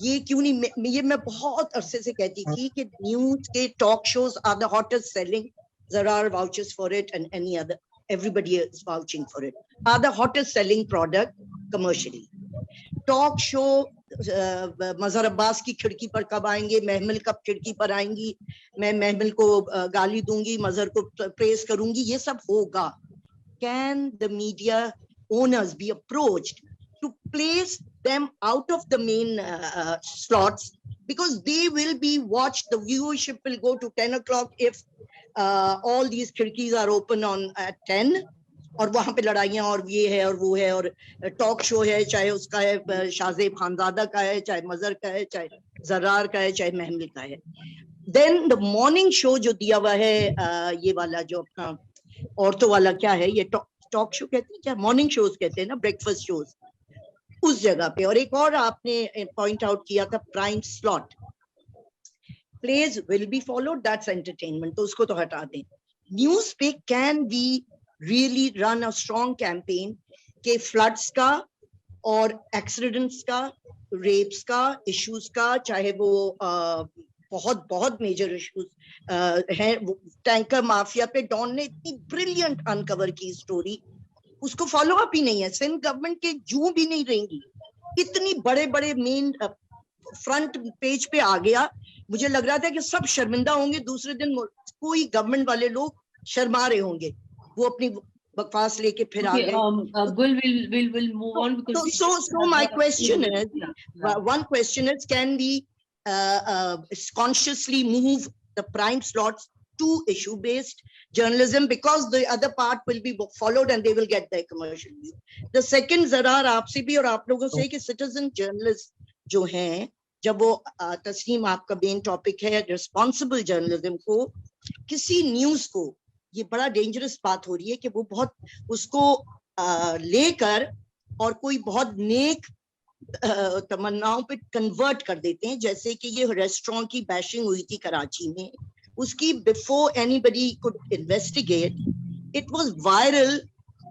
[SPEAKER 7] یہ کیوں نہیں، یہ میں بہت عرصے سے کہتی تھی کہ نیوز کے talk shows are the hottest selling, Zarrar vouches for it and any other everybody is vouching for it, are the hottest selling product commercially. Talk show Mazhar Abbas کی کھڑکی پر کب آئیں گے، محمل کب کھڑکی پر آئیں گی، میں محمل کو گالی دوں گی، مظہر کو پریز کروں گی، یہ سب ہوگا. Can the media owners be approached to place them out of the main slots, because they will be watched, the viewership will go to 10 o'clock if all these kھڑکیز are open on at 10, اور وہاں پہ لڑائیاں اور یہ ہے اور وہ ہے، اور ٹاک شو ہے، چاہے اس کا ہے شاہزیب خانزادہ کا ہے، چاہے مظہر کا ہے، چاہے زرار کا ہے، چاہے محمل کا ہے. دین دا مارننگ شو جو دیا ہوا ہے، یہ والا جو اپنا عورتوں والا کیا ہے، یہ ٹاک شو کہتے ہیں، کیا مارننگ شوز کہتے ہیں نا، بریک فاسٹ شوز، اس جگہ پہ. اور ایک اور آپ نے پوائنٹ آؤٹ کیا تھا، prime slot plays will be followed, that's entertainment, تو اس کو تو ہٹا دیں. نیوز پہ can we really run a strong campaign کہ فلڈس کا اور ایکسیڈنٹس کا، ریپس کا، ایشوز کا، چاہے وہ بہت بہت میجر ایشوز ہیں، ٹینکر مافیا پہ ڈان نے اتنی بریلینٹ انکور کی اسٹوری، اس کو فالو اپ ہی نہیں ہے. سندھ گورنمنٹ کے جوں بھی نہیں رہیں گی، اتنی بڑے بڑے مین فرنٹ پیج پہ آ گیا. مجھے لگ رہا تھا کہ سب شرمندہ ہوں گے، دوسرے دن کوئی گورنمنٹ والے لوگ شرما رہے ہوں گے، وہ اپنی بکواس لے کے پھر آ گئے. So my question is, one question is, can we consciously move the prime slots to issue-based journalism, because the other part will be followed and they will get their commercial view. The second, Zarar, آپ سے بھی اور آپ لوگوں سے کہ citizen journalists جو ہیں، جب وہ تسنیم آپ کا مین ٹاپک ہے ریسپانسبل جرنلزم کو، کسی نیوز کو یہ بڑا ڈینجرس بات ہو رہی ہے کہ وہ بہت اس کو لے کر اور کوئی بہت نیک تمناؤں پہ کنورٹ کر دیتے ہیں. جیسے کہ یہ ریسٹورینٹ کی بیشنگ ہوئی تھی کراچی میں، اس کی before anybody could investigate it was viral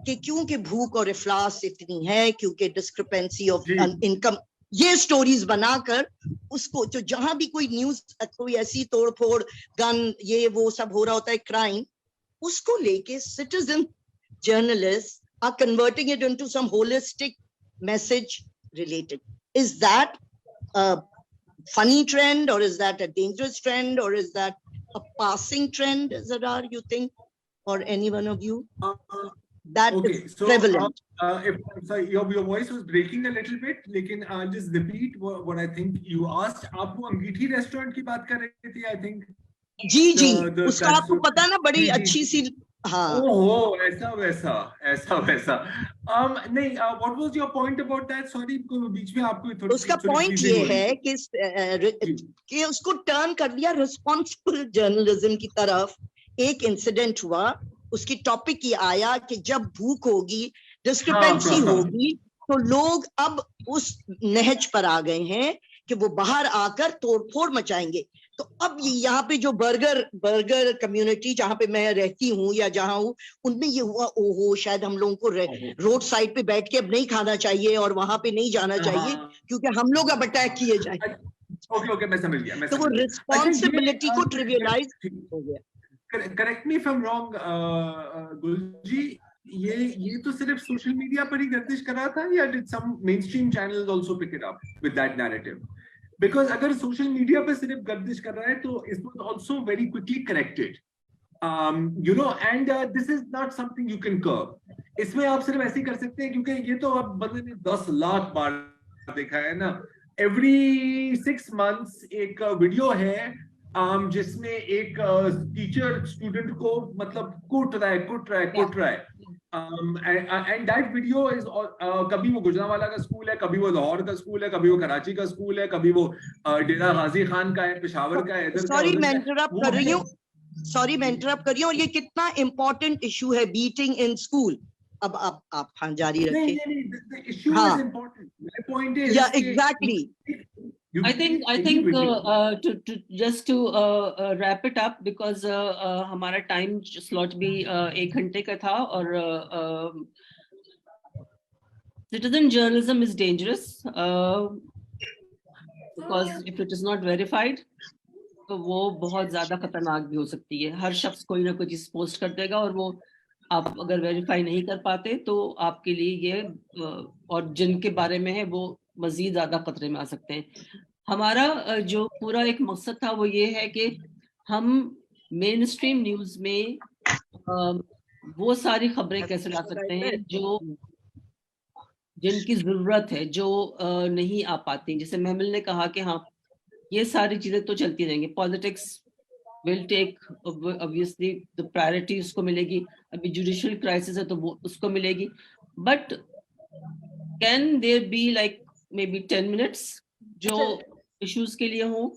[SPEAKER 7] کہ کیونکہ بھوک اور افلاس اتنی ہے، کیونکہ ڈسکرپنسی آف انکم، یہ سٹوریز بنا کر اس کو جو جہاں بھی کوئی نیوز، کوئی ایسی توڑ پھوڑ، گن، یہ وہ سب ہو رہا ہوتا ہے، کرائم، اس کو لے کے citizen journalists are converting it into some holistic message related. Is that a funny trend, or is that a dangerous trend, or is that a passing trend, Zarar, you think, or any one of you? That okay, is so, prevalent.
[SPEAKER 2] Sorry, your voice was breaking a little bit, lekin I'll just repeat what I think you asked. آپ وہ انگیٹھی restaurant کی بات کر رہے تھے I think.
[SPEAKER 7] جی جی، اس کا آپ کو پتا نا، بڑی اچھی سی، ہاں
[SPEAKER 2] ایسا ویسا نہیں. what was your point about that? Sorry, بیچ میں آپ کو
[SPEAKER 7] اس کا پوائنٹ یہ ہے کہ اس کو ٹرن کر دیا ریسپانسبل جرنلزم کی طرف. ایک انسیڈنٹ ہوا، اس کی ٹاپک یہ آیا کہ جب بھوک ہوگی، ڈسکرپنسی ہوگی، تو لوگ اب اس نہج پر آ گئے ہیں کہ وہ باہر آ کر توڑ پھوڑ مچائیں گے. تو اب یہاں پہ جو برگر کمیونٹی جہاں پہ میں رہتی ہوں یا جہاں ہوں, ان میں یہ ہوا اوہو شاید ہم لوگوں کو روڈ سائڈ پہ بیٹھ کے اب نہیں کھانا چاہیے اور وہاں پہ نہیں جانا چاہیے کیونکہ ہم لوگ اب اٹیک کیے جائیں.
[SPEAKER 2] اوکے میں سمجھ گیا.
[SPEAKER 7] تو وہ ریسپانسبلٹی کو ٹریویلائز ہو گیا.
[SPEAKER 2] Correct me if I am wrong Gul ji, یہ تو صرف سوشل میڈیا پر ہی گردش کر رہا تھا یا did some mainstream channels also pick it up with that narrative? Because اگر سوشل میڈیا پہ صرف گردش کر رہا ہے تو it was also very quickly corrected. You know, and this is not something you can curb. اس میں آپ صرف ایسے ہی کر سکتے ہیں کیونکہ یہ تو اب بندے نے 10 لاکھ بار دیکھا ہے نا. ایوری 6 months ایک ویڈیو ہے جس میں ایک ٹیچر اسٹوڈنٹ کو مطلب کوٹ رہا ہے. And that video is کبھی وہ گجرانوالہ کا اسکول ہے, کبھی وہ لاہور کا اسکول ہے, کبھی وہ کراچی کا اسکول ہے, کبھی وہ ڈیرہ غازی خان کا ہے, پشاور کا ہے.
[SPEAKER 7] سوری میں انٹرپٹ کر رہی ہوں, اور یہ کتنا امپورٹنٹ ایشو ہے, بیٹنگ ان اسکول. اب آپ خان جاری رکھیں. ہاں exactly.
[SPEAKER 1] I think to just to wrap it up because ہمارا ٹائم سلاٹ بھی 1 گھنٹے کا تھا, اور citizen journalism is dangerous because if it is not verified تو وہ بہت زیادہ خطرناک بھی ہو سکتی ہے. ہر شخص کوئی نہ کوئی چیز پوسٹ کر دے گا, اور وہ آپ اگر ویریفائی نہیں کر پاتے تو آپ کے لیے یہ اور جن کے بارے میں ہے وہ مزید زیادہ خطرے میں آ سکتے ہیں. ہمارا جو پورا ایک مقصد تھا وہ یہ ہے کہ ہم مین اسٹریم نیوز میں وہ ساری خبریں کیسے لا سکتے ہیں جن کی ضرورت ہے, جو نہیں آ پاتی. جیسے محمل نے کہا کہ ہاں یہ ساری چیزیں تو چلتی رہیں گی, politics will take obviously the priority اس کو ملے گی, ابھی جوڈیشل کرائسس ہے تو وہ اس کو ملے گی, but can there be like maybe 10 minutes جو ایشوز کے لیے ہوں.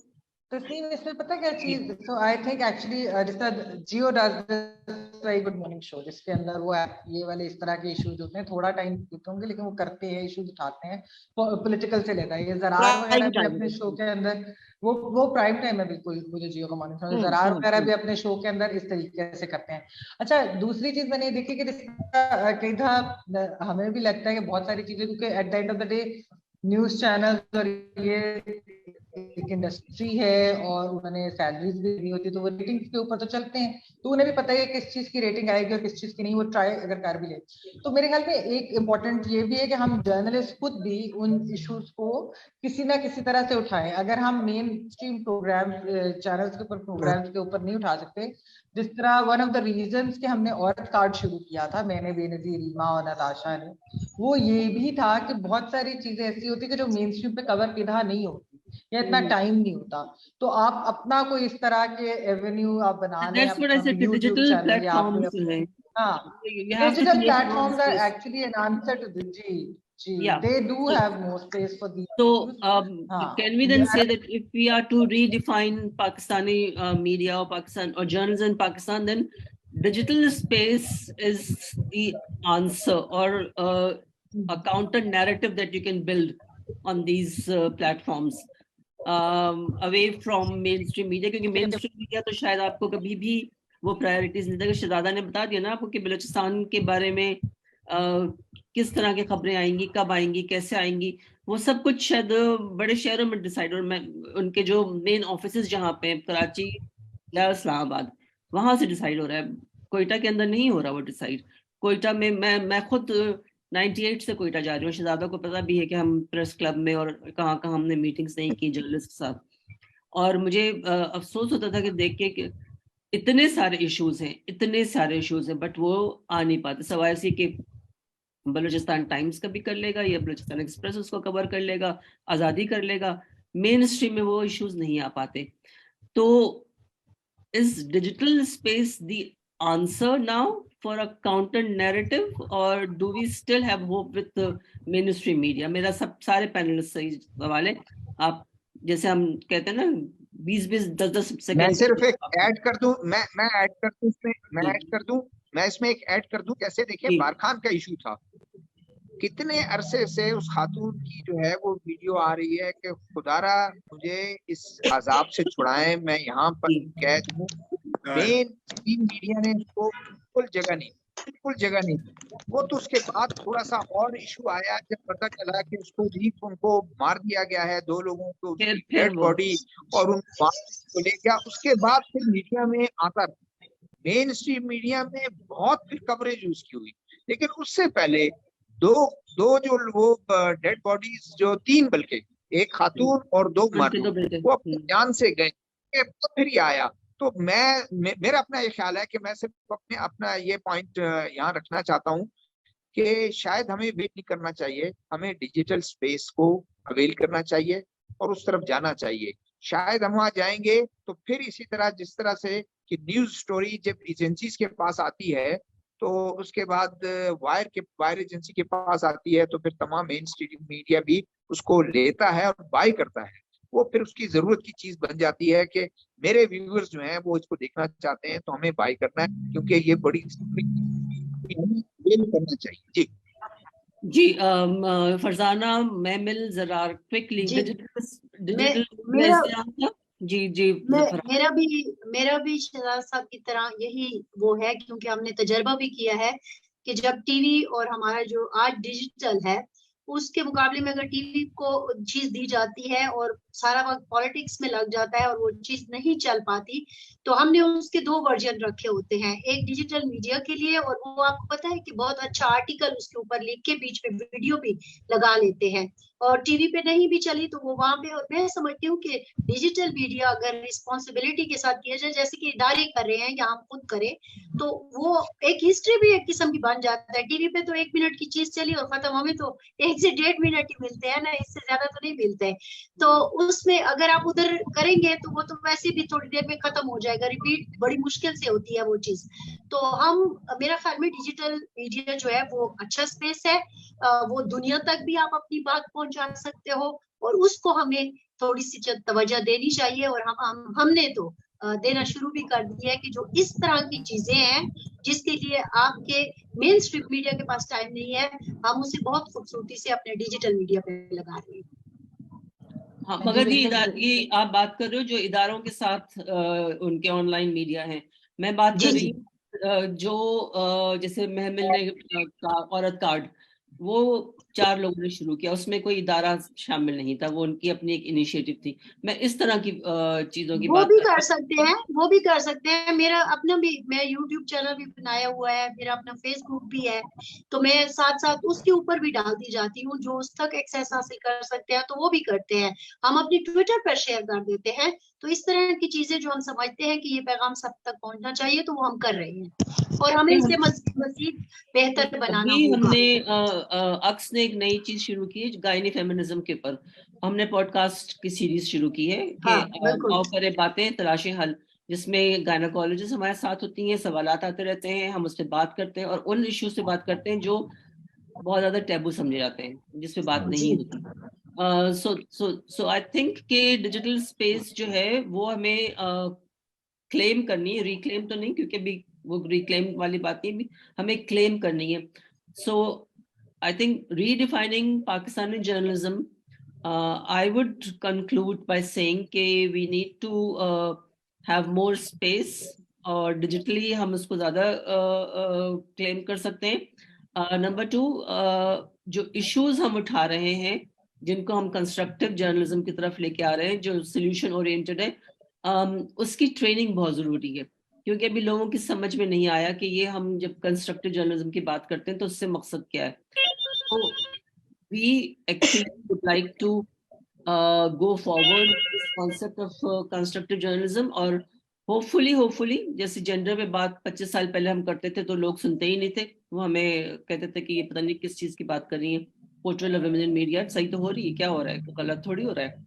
[SPEAKER 4] تسنیم اس میں پتہ کیا چیز, so I think actually جیسا Jio does this very good morning show جس کے اندر وہ یہ والے اس طرح کے ایشوز ہوتے ہیں, تھوڑا ٹائم دیتے ہوں گے لیکن وہ کرتے ہیں, ایشوز اٹھاتے ہیں, پولیٹیکل سے لیتا ہے. یہ زرار وغیرہ بھی اپنے شو کے اندر وہ پرائم ٹائم ہے بالکل, وہ جو جیو کا مارننگ شو زرار وغیرہ بھی اپنے شو کے اندر اس طریقے سے کرتے ہیں. اچھا دوسری چیز میں نے دیکھی کہ کئی دفعہ ہمیں بھی لگتا ہے کہ بہت ساری چیزیں, کیونکہ at the end of the day news channel اور یہ ایک انڈسٹری ہے اور انہوں نے سیلریز بھی دی ہوتی ہے تو وہ ریٹنگز کے اوپر تو چلتے ہیں, تو انہیں بھی پتہ ہے کس چیز کی ریٹنگ آئے گی اور کس چیز کی نہیں, وہ ٹرائی اگر کر بھی لے. تو میرے خیال میں ایک امپورٹنٹ یہ بھی ہے کہ ہم جرنلسٹ خود بھی ان ایشوز کو کسی نہ کسی طرح سے اٹھائیں. اگر ہم مین اسٹریم پروگرام چینلز کے اوپر پروگرامز کے اوپر نہیں اٹھا سکتے, جس طرح ون آف دا ریزنس کہ ہم نے عورت کارڈ شروع کیا تھا, میں نے, بے نظیر, ریما اور نتاشا نے, وہ یہ بھی تھا کہ بہت ساری چیزیں ایسی ہوتی کہ جو مین اسٹریم پہ کور پیدا نہیں ہوتی یا اتنا ٹائم نہیں ہوتا, تو آپ اپنا کوئی اس طرح کے ایونیو آپ بنا لیں.
[SPEAKER 1] ڈیجیٹل پلیٹ فارمز ہیں,
[SPEAKER 4] ہاں digital platforms are actually an answer to the they do have more space for these.
[SPEAKER 1] So can we then say that if we are to redefine Pakistani media or Pakistan or journalism in Pakistan, then digital space is the answer, or a counter narrative that you can build on these platforms away from mainstream media, کیونکہ mainstream media تو شاید آپ کو کبھی بھی وہ priorities نہیں دے گا. شہزادہ نے بتا دیا نا آپ کو کہ بلوچستان کے بارے میں کس طرح کی خبریں آئیں گی, کب آئیں گی, کیسے آئیں گی, وہ سب کچھ شاید بڑے شہروں میں ڈیسائڈ, اور میں ان کے جو مین آفیسز جہاں پہ کراچی یا اسلام آباد وہاں سے ڈیسائڈ ہو رہا ہے, کوئٹہ کے اندر نہیں ہو رہا وہ ڈیسائڈ. کوئٹہ میں میں خود 98 سے کوئٹہ جا رہی ہوں, شہزادہ کو پتا بھی ہے کہ ہم پریس کلب میں اور کہاں کہاں ہم نے میٹنگز نہیں کی جرنلسٹ کے ساتھ, اور مجھے افسوس ہوتا تھا کہ دیکھ کے کہ اتنے سارے ایشوز ہیں بٹ وہ آ نہیں پاتے, سوائے سے کہ بلوچستان ٹائمز کا بھی کر لے گا یا بلوچستان ایکسپریس اس کو کور کر لے گا, آزادی کر لے گا, مین اسٹریم میں وہ ایشوز نہیں آ پاتے. تو is digital space the answer now for a counter narrative, or do we still have hope with the mainstream media? میرا سارے پینلسٹ صحیح سوال ہے. آپ جیسے ہم کہتے ہیں نا 20-10 سیکنڈ,
[SPEAKER 9] میں صرف ایک ایڈ کر دوں, میں اس میں ایک ایڈ کر دوں. جیسے دیکھیں بارخان کا ایشو تھا, कितने अरसे से उस खातून की जो है वो वीडियो आ रही है कि खुदारा मुझे इस अजाब से छुड़ाएं, मैं यहाँ पर कैद हूँ। मेन स्ट्रीम मीडिया ने उसको बिल्कुल जगह नहीं दी। वो तो उसके बाद थोड़ा सा और इशू आया जब पता चला कि उसको उनको मार दिया गया है, 2 लोगों को डेड बॉडी और उनको ले गया। उसके बाद फिर मीडिया में आता, मेन स्ट्रीम मीडिया में बहुत फिर कवरेज उसकी हुई। लेकिन उससे पहले दो जो वो डेड बॉडीज, जो 3 बल्कि, एक खातून और 2 मर्द, वो अपनी जान से गए, फिर ये आया। तो मेरा अपना ये ख्याल है कि मैं सिर्फ अपना ये पॉइंट यहाँ रखना चाहता हूँ कि शायद हमें वेट नहीं करना चाहिए, हमें डिजिटल स्पेस को अवेल करना चाहिए और उस तरफ जाना चाहिए। शायद हम वहाँ जाएंगे तो फिर इसी तरह जिस तरह से कि न्यूज स्टोरी जब एजेंसीज के पास आती है तो उसके बाद वायर एजेंसी के पास आती है, तो फिर तमाम मेन स्ट्रीम मीडिया भी उसको लेता है और बाय करता है। वो फिर उसकी जरूरत की चीज बन जाती है कि मेरे व्यूअर्स जो हैं वो इसको देखना चाहते हैं तो हमें बाय करना है, क्योंकि ये बड़ी करना चाहिए।
[SPEAKER 1] जी फरजाना महमिल ज़रार क्विकली
[SPEAKER 3] मेरा भी शहजाद साहब की तरह यही वो है, क्योंकि हमने तजर्बा भी किया है कि जब टीवी और हमारा जो आज डिजिटल है उसके मुकाबले में अगर टीवी को चीज दी जाती है और सारा वक्त पॉलिटिक्स में लग जाता है और वो चीज नहीं चल पाती, तो हमने उसके 2 वर्जन रखे होते हैं, एक डिजिटल मीडिया के लिए, और वो आपको पता है कि बहुत अच्छा आर्टिकल उसके ऊपर लिख के बीच में वीडियो भी लगा लेते हैं, और टीवी पे नहीं भी चली तो वो वहां पे। और मैं समझती हूँ कि डिजिटल मीडिया अगर रिस्पॉन्सिबिलिटी के साथ किया जाए, जैसे कि इदारे कर रहे हैं या हम खुद करें, तो वो एक हिस्ट्री भी एक किस्म की बन जाता है। टीवी पे तो 1 मिनट की चीज चली और खत्म, हमें तो 1 से 1.5 मिनट ही मिलते हैं ना, इससे ज्यादा तो नहीं मिलते। तो उसमें अगर आप उधर करेंगे तो वो तो वैसे भी थोड़ी देर में खत्म हो जाएगा, रिपीट बड़ी मुश्किल से होती है वो चीज। तो मेरा ख्याल में डिजिटल मीडिया जो है वो अच्छा स्पेस है, वो दुनिया तक भी आप अपनी बात पहुंचा सकते हो, और उसको हमें थोड़ी सी तवज्जो देनी चाहिए। और हमने तो देना शुरू भी कर दिया है कि जो इस तरह की चीजें हैं जिसके लिए आपके मेन स्ट्रीम मीडिया के पास टाइम नहीं है, हम उसे बहुत खूबसूरती से अपने डिजिटल मीडिया पे लगा रहे हैं।
[SPEAKER 1] हाँ, मगर ये आप बात कर रहे हो जो इदारों के साथ उनके ऑनलाइन मीडिया हैं, मैं बात कर रही हूँ जो जैसे महमिल ने औरत कार्ड वो 4 लोगों ने शुरू किया, उसमें कोई इदारा शामिल नहीं था, वो उनकी अपनी एक इनिशिएटिव थी। मैं इस तरह की चीजों की बात
[SPEAKER 3] कर सकते हैं, वो भी कर सकते हैं। मेरा अपना भी, मैं यूट्यूब चैनल भी बनाया हुआ है, मेरा अपना फेसबुक भी है, तो मैं साथ साथ उसके ऊपर भी डालती जाती हूँ। जो उस तक एक्सेस हासिल कर सकते हैं तो वो भी करते हैं, हम अपनी ट्विटर पर शेयर कर देते हैं। तो इस तरह की चीजें जो हम समझते हैं कि ये पैगाम सब तक पहुंचना चाहिए तो वो हम कर रहे हैं, और हमें इसे मजीद बेहतर बनाना होगा।
[SPEAKER 1] हमने अक्स ने एक नई चीज शुरू की है गायनी फेमिनिज्म के ऊपर, हमने पॉडकास्ट की सीरीज शुरू की है कि आओ करें बातें तलाशे हल, जिसमें गायनाकोलॉजिस्ट हमारे साथ होती हैं, सवालात आते रहते हैं, हम उससे बात करते हैं और उन इश्यूज से बात करते हैं जो बहुत ज्यादा टैबू समझे जाते हैं, जिसपे बात नहीं होती। सो आई थिंक कि डिजिटल स्पेस जो है वो हमें क्लेम करनी है, रिक्लेम तो नहीं, क्योंकि अभी वो रिक्लेम वाली बात नहीं, हमें क्लेम करनी है। So I think redefining Pakistani journalism, I would conclude by saying कि we need to have more space, और digitally हम उसको ज़्यादा claim कर सकते हैं। नंबर 2, जो issues हम उठा रहे हैं, जिनको हम constructive journalism की तरफ लेके आ रहे हैं, जो solution oriented है, उसकी training बहुत ज़रूरी है, क्योंकि अभी लोगों की समझ में नहीं आया कि ये हम जब constructive journalism की बात करते हैं तो उससे मकसद क्या है। तो we actually would like to go forward with this concept of constructive journalism, और hopefully जैसे जेंडर पे बात 25 साल पहले हम करते थे तो लोग सुनते ही नहीं थे, वो हमें कहते थे कि ये पता नहीं किस चीज की बात कर रही है, portrayal of women in media सही तो हो रही है, क्या हो रहा है, तो गलत थोड़ी हो रहा है।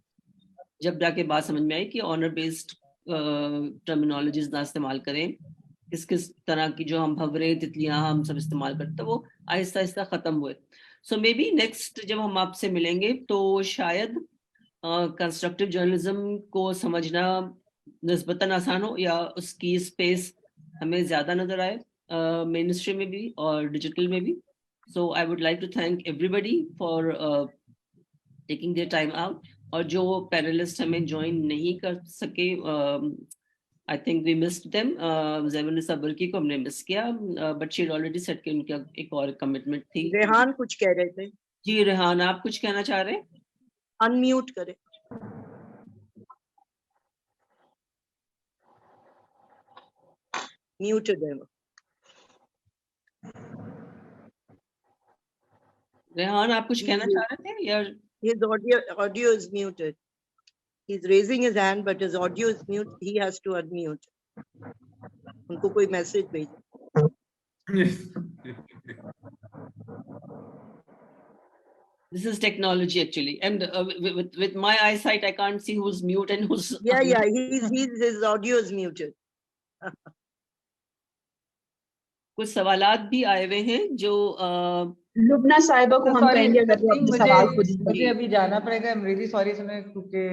[SPEAKER 1] जब जाके बात समझ में आई कि ऑनर बेस्ड टर्मिनोलॉजीज ना इस्तेमाल करें, किस तरह की जो हम भंवरे तितलियां हम सब इस्तेमाल करते, तो वो आहिस्ता आहिस्ता खत्म हुए। सो मे बी नेक्स्ट जब हम आपसे मिलेंगे तो शायद कंस्ट्रक्टिव जर्नलिज्म को समझना निस्बतन आसान हो, या उसकी स्पेस हमें ज्यादा नजर आए मेन स्ट्रीम में भी और डिजिटल में भी। So I would like to thank everybody for taking their time out. और जो panelists हमें join नहीं कर सके, I think we missed them. Zebunnisa बल्की को हमने miss किया, but she had already said कि उनका एक और commitment थी.
[SPEAKER 7] रेहान कुछ कह रहे थे.
[SPEAKER 1] जी रेहान, आप कुछ कहना चाह रहे हैं?
[SPEAKER 7] Unmute करें. Muted है.
[SPEAKER 1] रेहान, आप कुछ कहना चाह रहे थे या?
[SPEAKER 7] His audio is muted. He's raising his hand, but his audio is mute. He has to unmute. उनको कोई message भेजो.
[SPEAKER 1] This is technology actually, and with my eyesight, I can't see who's mute and who's.
[SPEAKER 7] Yeah, his audio is muted.
[SPEAKER 1] कुछ सवालात भी आए हुए हैं जो
[SPEAKER 6] लुबना साहिबा को हम कहेंगे अगर वो अपने सवाल खुद ही
[SPEAKER 4] मुझे अभी जाना पड़ेगा. I'm really sorry सुने क्योंकि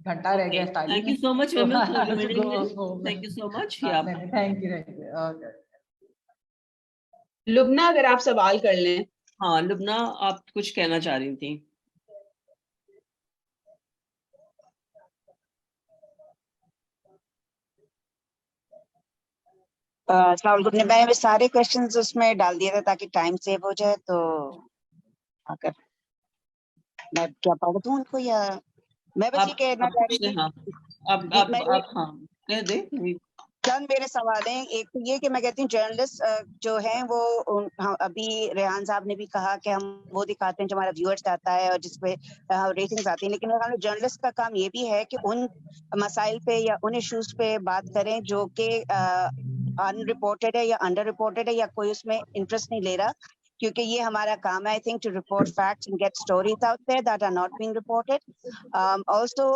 [SPEAKER 4] घंटा रह गया starting.
[SPEAKER 1] Thank you so much, Vimal, for joining us. Thank you so much. Yeah.
[SPEAKER 4] Thank you. Okay.
[SPEAKER 6] Lubna अगर आप सवाल कर लें.
[SPEAKER 1] हाँ लुबना, आप कुछ कहना चाह रही थी.
[SPEAKER 10] मैंने सारे क्वेश्चंस उसमें डाल दिए थे ताकि टाइम सेव हो जाए. तो अगर मैं क्या पढ़ दूं उनको या मैं बस ये कहना चाह रही थी.
[SPEAKER 1] आप हाँ कह दे.
[SPEAKER 10] चंद मेरे सवाल हैं. एक तो ये कि मैं कहती हूँ जर्नलिस्ट जो हैं वो अभी रेहान साहब ने भी कहा कि हम वो दिखाते हैं जो हमारा व्यूअर्स आता है और जिसपे रेटिंग्स आती हैं, लेकिन जर्नलिस्ट का काम ये भी है कि उन मसाइल पे या उन इश्यूज पे बात करें जो कि अनरिपोर्टेड है या अंडर रिपोर्टेड है या कोई उसमें इंटरेस्ट नहीं ले रहा, क्योंकि ये हमारा काम है I think to report facts and get stories out there that are not being reported. Also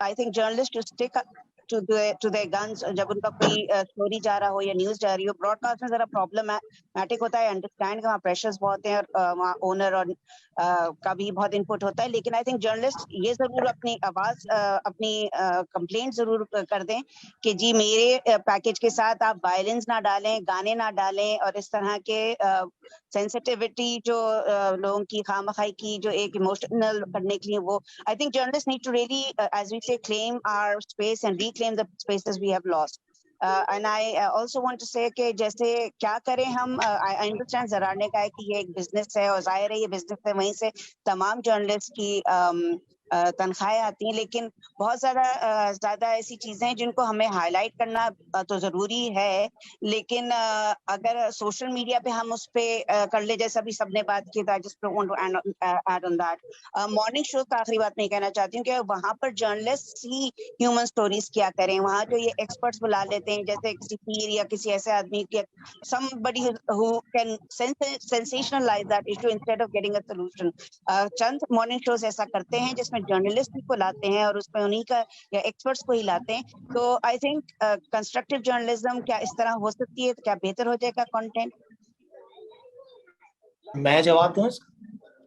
[SPEAKER 10] I think journalist to stick to their guns. जब उनका कोई स्टोरी जा रहा हो या न्यूज जा रही हो, ब्रॉडकास्ट में जरा प्रॉब्लमेटिक होता है. अंडरस्टैंड कि वहाँ प्रेशर्स बहुत हैं और वहाँ ओनर और का भी बहुत इनपुट होता है, लेकिन आई थिंक जर्नलिस्ट ये जरूर अपनी आवाज अपनी कंप्लेंट जरूर कर दें कि जी मेरे पैकेज के साथ आप वायलेंस ना डालें, गाने ना डालें और इस तरह के सेंसिटिविटी जो लोगों की खामखाई की जो एक इमोशनल करने के लिए वो I think journalist need to really as we say claim our space and reclaim the spaces we have lost. And I also want to say कि जैसे क्या करें हम. I understand ज़रार ने कहा है कि ये एक बिजनेस है और जाहिर है ये बिजनेस है, वहीं से तमाम जर्नलिस्ट की तनख्वाहें आती हैं, लेकिन बहुत ज्यादा ऐसी चीजें हैं जिनको हमें हाईलाइट करना तो जरूरी है, लेकिन अगर सोशल मीडिया पे हम उस पे कर ले जैसा भी सबने बात की था. Just want to add on that. Morning show का आखिरी बात मैं कहना चाहती हूँ कि वहां पर जर्नलिस्ट ही ह्यूमन स्टोरीज क्या करें. वहां जो ये एक्सपर्ट्स बुला लेते हैं जैसे किसी पीर या किसी ऐसे आदमी की somebody who can sensationalize that issue instead of getting a solution. Chand morning shows ऐसा करते हैं जिसमें जर्नलिस्ट को लाते हैं और उसमें उन्हीं का या एक्सपर्ट्स को ही लाते हैं. तो आई थिंक कंस्ट्रक्टिव जर्नलिज्म क्या इस तरह हो सकती है, क्या बेहतर हो जाएगा कंटेंट?
[SPEAKER 8] मैं जवाब दूं?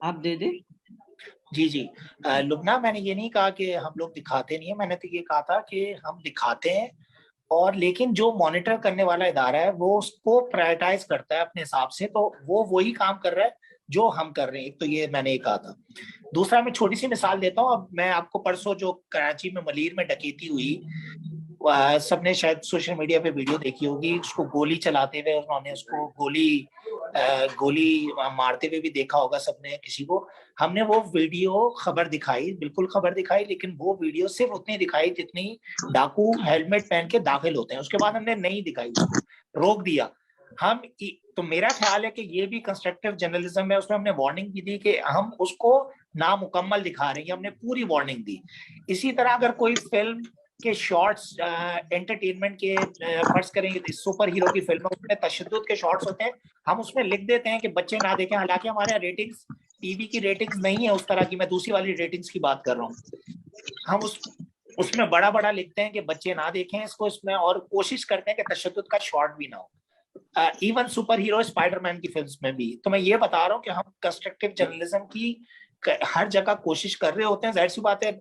[SPEAKER 1] आप दे दे.
[SPEAKER 8] जी लुबना, मैंने ये नहीं कहा कि हम लोग दिखाते नहीं है. मैंने तो ये कहा था कि हम दिखाते हैं और लेकिन जो मॉनिटर करने वाला इदारा है वो उसको प्रायोरिटाइज करता है अपने हिसाब से, तो वो वही काम कर रहा है जो हम कर रहे हैं. एक तो ये मैंने एक कहा था. दूसरा मैं छोटी सी मिसाल देता हूँ. अब मैं आपको परसों जो कराची में मलीर में डकैती हुई, सबने शायद सोशल मीडिया पे वीडियो देखी होगी. उसको गोली चलाते हुए उन्होंने उसको गोली मारते हुए भी देखा होगा सबने किसी को. हमने वो वीडियो खबर दिखाई, बिल्कुल खबर दिखाई, लेकिन वो वीडियो सिर्फ उतनी दिखाई जितनी डाकू हेलमेट पहन के दाखिल होते हैं. उसके बाद हमने नहीं दिखाई, रोक दिया. हम तो मेरा ख्याल है कि ये भी कंस्ट्रक्टिव जर्नलिज्म है. उसमें हमने वार्निंग भी दी कि हम उसको नामुकम्मल दिखा रहे हैं, हमने पूरी वार्निंग दी. इसी तरह अगर कोई फिल्म के शॉर्ट्स एंटरटेनमेंट के फर्ज करेंगे सुपर हीरो की फिल्म में उसमें तशद्दुद के शॉर्ट्स होते हैं, हम उसमें लिख देते हैं कि बच्चे ना देखें. हालांकि हमारे रेटिंग्स टीवी की रेटिंग्स नहीं है उस तरह की, मैं दूसरी वाली रेटिंग्स की बात कर रहा हूँ. हम उसमें बड़ा लिखते हैं कि बच्चे ना देखें इसको इसमें, और कोशिश करते हैं कि तशद्दुद का शॉर्ट भी ना हो. इवन सुपर हीरो स्पाइडरमैन की फिल्म्स में भी. तो मैं ये बता रहा हूँ कि हम कंस्ट्रक्टिव जर्नलिज्म की हर जगह कोशिश कर रहे होते हैं. जाहिर सी बात है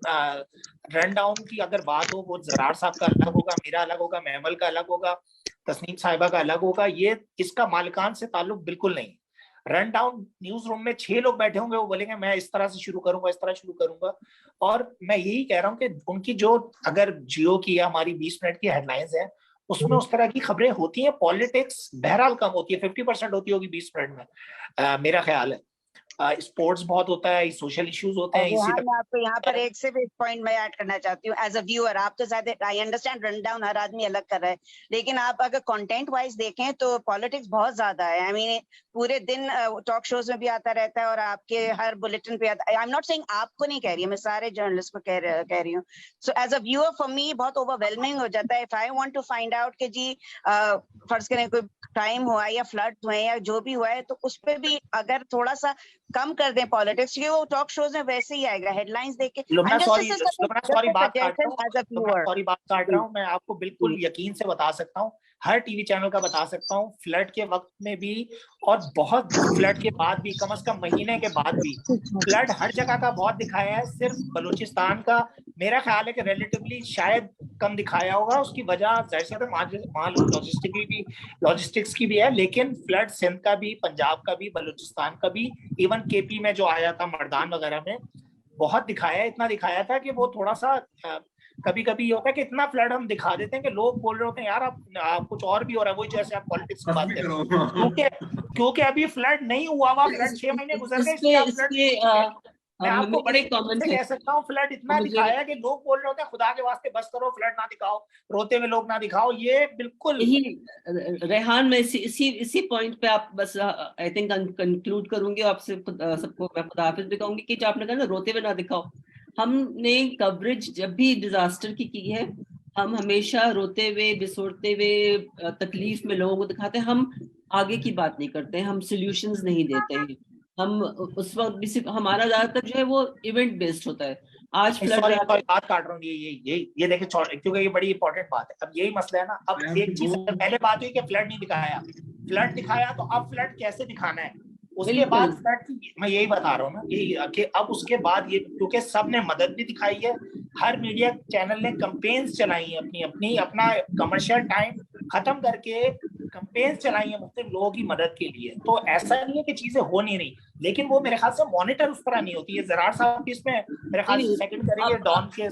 [SPEAKER 8] रन डाउन की अगर बात हो वो ज़रार साहब का अलग होगा, मेरा अलग होगा, महमल का अलग होगा, तस्नीम साहिबा का अलग होगा. ये इसका मालिकान से ताल्लुक बिल्कुल नहीं. रन डाउन न्यूज रूम में 6 लोग बैठे होंगे, वो बोलेंगे मैं इस तरह से शुरू करूंगा, इस तरह शुरू करूंगा। और मैं यही कह रहा हूँ कि उनकी जो अगर जियो की या हमारी 20 मिनट की हेडलाइंस है उसमें उस तरह की खबरें होती हैं। पॉलिटिक्स बहरहाल कम होती है, 50% होती होगी 20 मिनट में, मेरा ख्याल है। स्पोर्ट्स बहुत होता है, सोशल इश्यूज होते हैं। इसी
[SPEAKER 10] मैं आपको यहाँ पर एक पॉइंट मैं ऐड करना चाहती हूँ एज अ व्यूअर। आप तो शायद आई अंडरस्टैंड रन डाउन हर आदमी अलग कर रहा है, लेकिन आप अगर कंटेंट वाइज देखें तो पॉलिटिक्स बहुत ज्यादा है। आई मीन पूरे दिन टॉक शोज में भी आता रहता है और आपके हर बुलेटिन पे आता है। आई एम नॉट सेइंग आपको नहीं कह रही, मैं सारे जर्नलिस्ट को कह रही हूँ। So as a viewer for me बहुत ओवरवेलमिंग हो जाता है। If I want to find out कि जी फर्ज करें कोई क्राइम हुआ या फ्लड हुए या जो भी हुआ है, तो उस पर भी अगर थोड़ा सा कम कर दें पॉलिटिक्स, क्योंकि वो टॉक शोज में वैसे ही आएगा हेडलाइंस देख के।
[SPEAKER 8] सॉरी बात काट रहा हूँ, मैं आपको बिल्कुल यकीन से बता सकता हूँ, हर टीवी चैनल का बता सकता हूँ, फ्लड के वक्त में भी और बहुत फ्लड के बाद भी, कम से कम महीने के बाद भी फ्लड हर जगह का बहुत दिखाया है। सिर्फ बलूचिस्तान का मेरा ख्याल है कि रिलेटिवली शायद कम दिखाया होगा। उसकी वजह लॉजिस्टिक्स की भी है, लेकिन फ्लड सिंध का भी, पंजाब का भी, बलूचिस्तान का भी, इवन केपी में जो आया था मर्दान वगैरह में बहुत दिखाया है। इतना दिखाया था कि वो थोड़ा सा कभी कभी ये होता है कि इतना फ्लड हम दिखा देते हैं कि लोग बोल रहे होते हैं यार आप कुछ और भी हो रहा है, वही जैसे आप पॉलिटिक्स की बात कर रहे हो, क्योंकि अभी फ्लड नहीं हुआ हुआ, फ्लड 6 महीने गुजर गए। मैं आपको बड़े कॉमन से कह सकता हूँ फ्लड इतना दिखाया कि लोग बोल रहे होते हैं खुदा के वास्ते बस करो, फ्लड ना दिखाओ, रोते हुए लोग ना दिखाओ। ये बिल्कुल
[SPEAKER 1] रेहान, मैं इसी पॉइंट पे आप बस आई थिंक कंक्लूड करूंगी, आपसे सबको मैं खुदा हाफिज भी कहूंगी कि जो आपने कहा ना रोते हुए ना दिखाओ, हमने कवरेज जब भी डिजास्टर की है, हम हमेशा रोते हुए, बिसोरते हुए, तकलीफ में लोगों को दिखाते हैं। हम आगे की बात नहीं करते हैं, हम सोल्यूशंस नहीं देते हैं। हम उस वक्त भी सिर्फ हमारा ज्यादातर जो है वो इवेंट बेस्ड होता है। आज
[SPEAKER 8] बात काट रहा हूँ, ये देखिए, क्योंकि ये बड़ी इंपॉर्टेंट बात है। अब यही मसला है ना, अब एक चीज पहले बात हुई कि फ्लड नहीं दिखाया, फ्लड दिखाया, तो अब फ्लड कैसे दिखाना है, उसके बाद फ्लड, मैं यही बता रहा हूँ ना, यही कि अब उसके बाद ये, क्योंकि सबने मदद भी दिखाई है, हर मीडिया चैनल ने कैंपेन्स चलाई है, अपना कमर्शियल टाइम खत्म करके कैंपेन्स चलाई है मुख्तलिफ लोगों की मदद के लिए। तो ऐसा नहीं है कि चीजें हो नहीं रही, लेकिन वो मेरे ख्याल से मॉनिटर उस तरह नहीं होती है। ज़रार साहब इसमें मेरे ख्याल से सेकंड करेंगे डॉन के।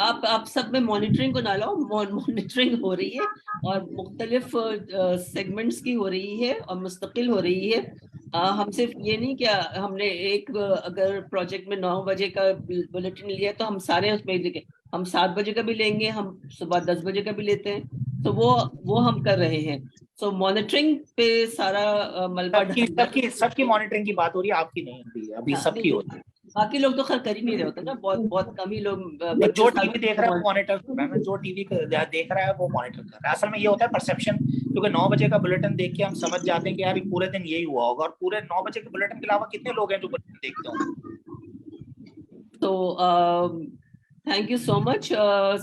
[SPEAKER 1] आप सब में मॉनिटरिंग को ना लाओ, मॉनिटरिंग हो रही है और मुख्तलिफ सेगमेंट्स की हो रही है और मुस्तकिल हो रही है। हम सिर्फ ये नहीं कि हमने एक अगर प्रोजेक्ट में 9 बजे का बुलेटिन लिया तो हम सारे उसमें लिखे, हम 7 बजे का भी लेंगे, हम सुबह 10 बजे का भी लेते हैं, तो वो हम कर रहे हैं। सो मॉनिटरिंग पे सारा मलबा
[SPEAKER 8] सबकी मॉनिटरिंग की बात हो रही है, आपकी नहीं होती है अभी, सबकी होती है।
[SPEAKER 1] बाकी लोग तो खैर कर ही नहीं रहे होते ना, बहुत कम ही लोग।
[SPEAKER 8] जो टीवी देख रहा है वो मॉनिटर कर रहा है, जो टीवी देख रहा है वो मॉनिटर कर रहा है। असल में ये होता है परसेप्शन, क्योंकि 9 बजे का बुलेटिन देख के हम समझ जाते हैं कि यार पूरे दिन यही हुआ होगा, और पूरे 9 बजे के बुलेटिन के अलावा कितने लोग हैं जो बुलेटिन देखते होंगे।
[SPEAKER 1] तो थैंक यू सो मच।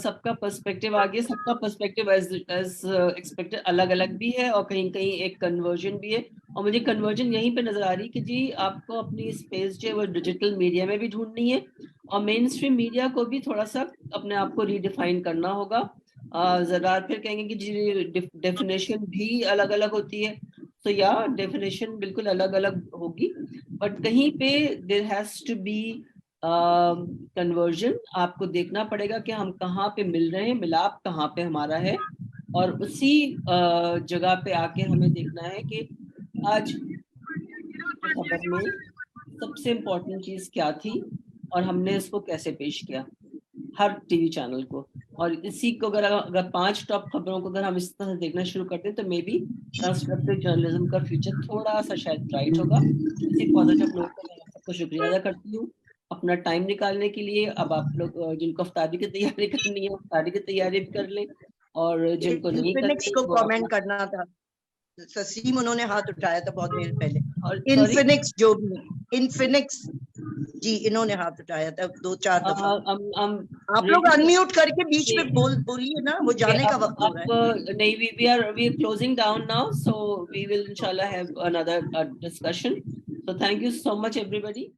[SPEAKER 1] सबका पर्सपेक्टिव आ गया, सबका पर्सपेक्टिव एज एक्सपेक्टेड अलग अलग भी है और कहीं कहीं एक कन्वर्जन भी है। और मुझे कन्वर्जन यहीं पे नजर आ रही कि जी आपको अपनी स्पेस जो है वो डिजिटल मीडिया में भी ढूंढनी है और मेन स्ट्रीम मीडिया को भी थोड़ा सा अपने आप को रीडिफाइन करना होगा। ज़रा फिर कहेंगे कि जी डेफिनेशन भी अलग अलग होती है, तो या डेफिनेशन बिल्कुल अलग अलग होगी, बट कहीं पे there has to be conversion. आपको देखना पड़ेगा कि हम कहाँ पे मिल रहे हैं, मिलाप कहाँ पे हमारा है, और उसी जगह पे आके हमें देखना है कि आज खबर में सबसे इम्पोर्टेंट चीज क्या थी और हमने इसको कैसे पेश किया हर टीवी चैनल को। और इसी को अगर 5 टॉप खबरों को अगर हम इस तरह से देखना शुरू करते हैं तो मे बी कंस्ट्रक्टिव जर्नलिज्म का फ्यूचर थोड़ा सा शायद ब्राइट होगा। इसी पॉजिटिव नोट पर मैं सबको शुक्रिया अदा करती हूँ अपना टाइम निकालने के लिए। अब आप लोग जिनको अफ्तारी की तैयारी करनी है अफ्तारी की तैयारी भी कर लें, और जिनको नहीं करनी
[SPEAKER 7] को कमेंट करना था ससीम, उन्होंने हाथ उठाया था बहुत देर पहले, और इनफिनिक्स जो भी इनफिनिक्स जी इन्होंने हाथ उठाया था 2-4 दफा। आप लोग अनम्यूट करके बीच में बोलिए ना, वो जाने का वक्त हो रहा है।
[SPEAKER 1] नहीं, we are closing down now, so we will inshallah have another discussion. So thank you so much everybody.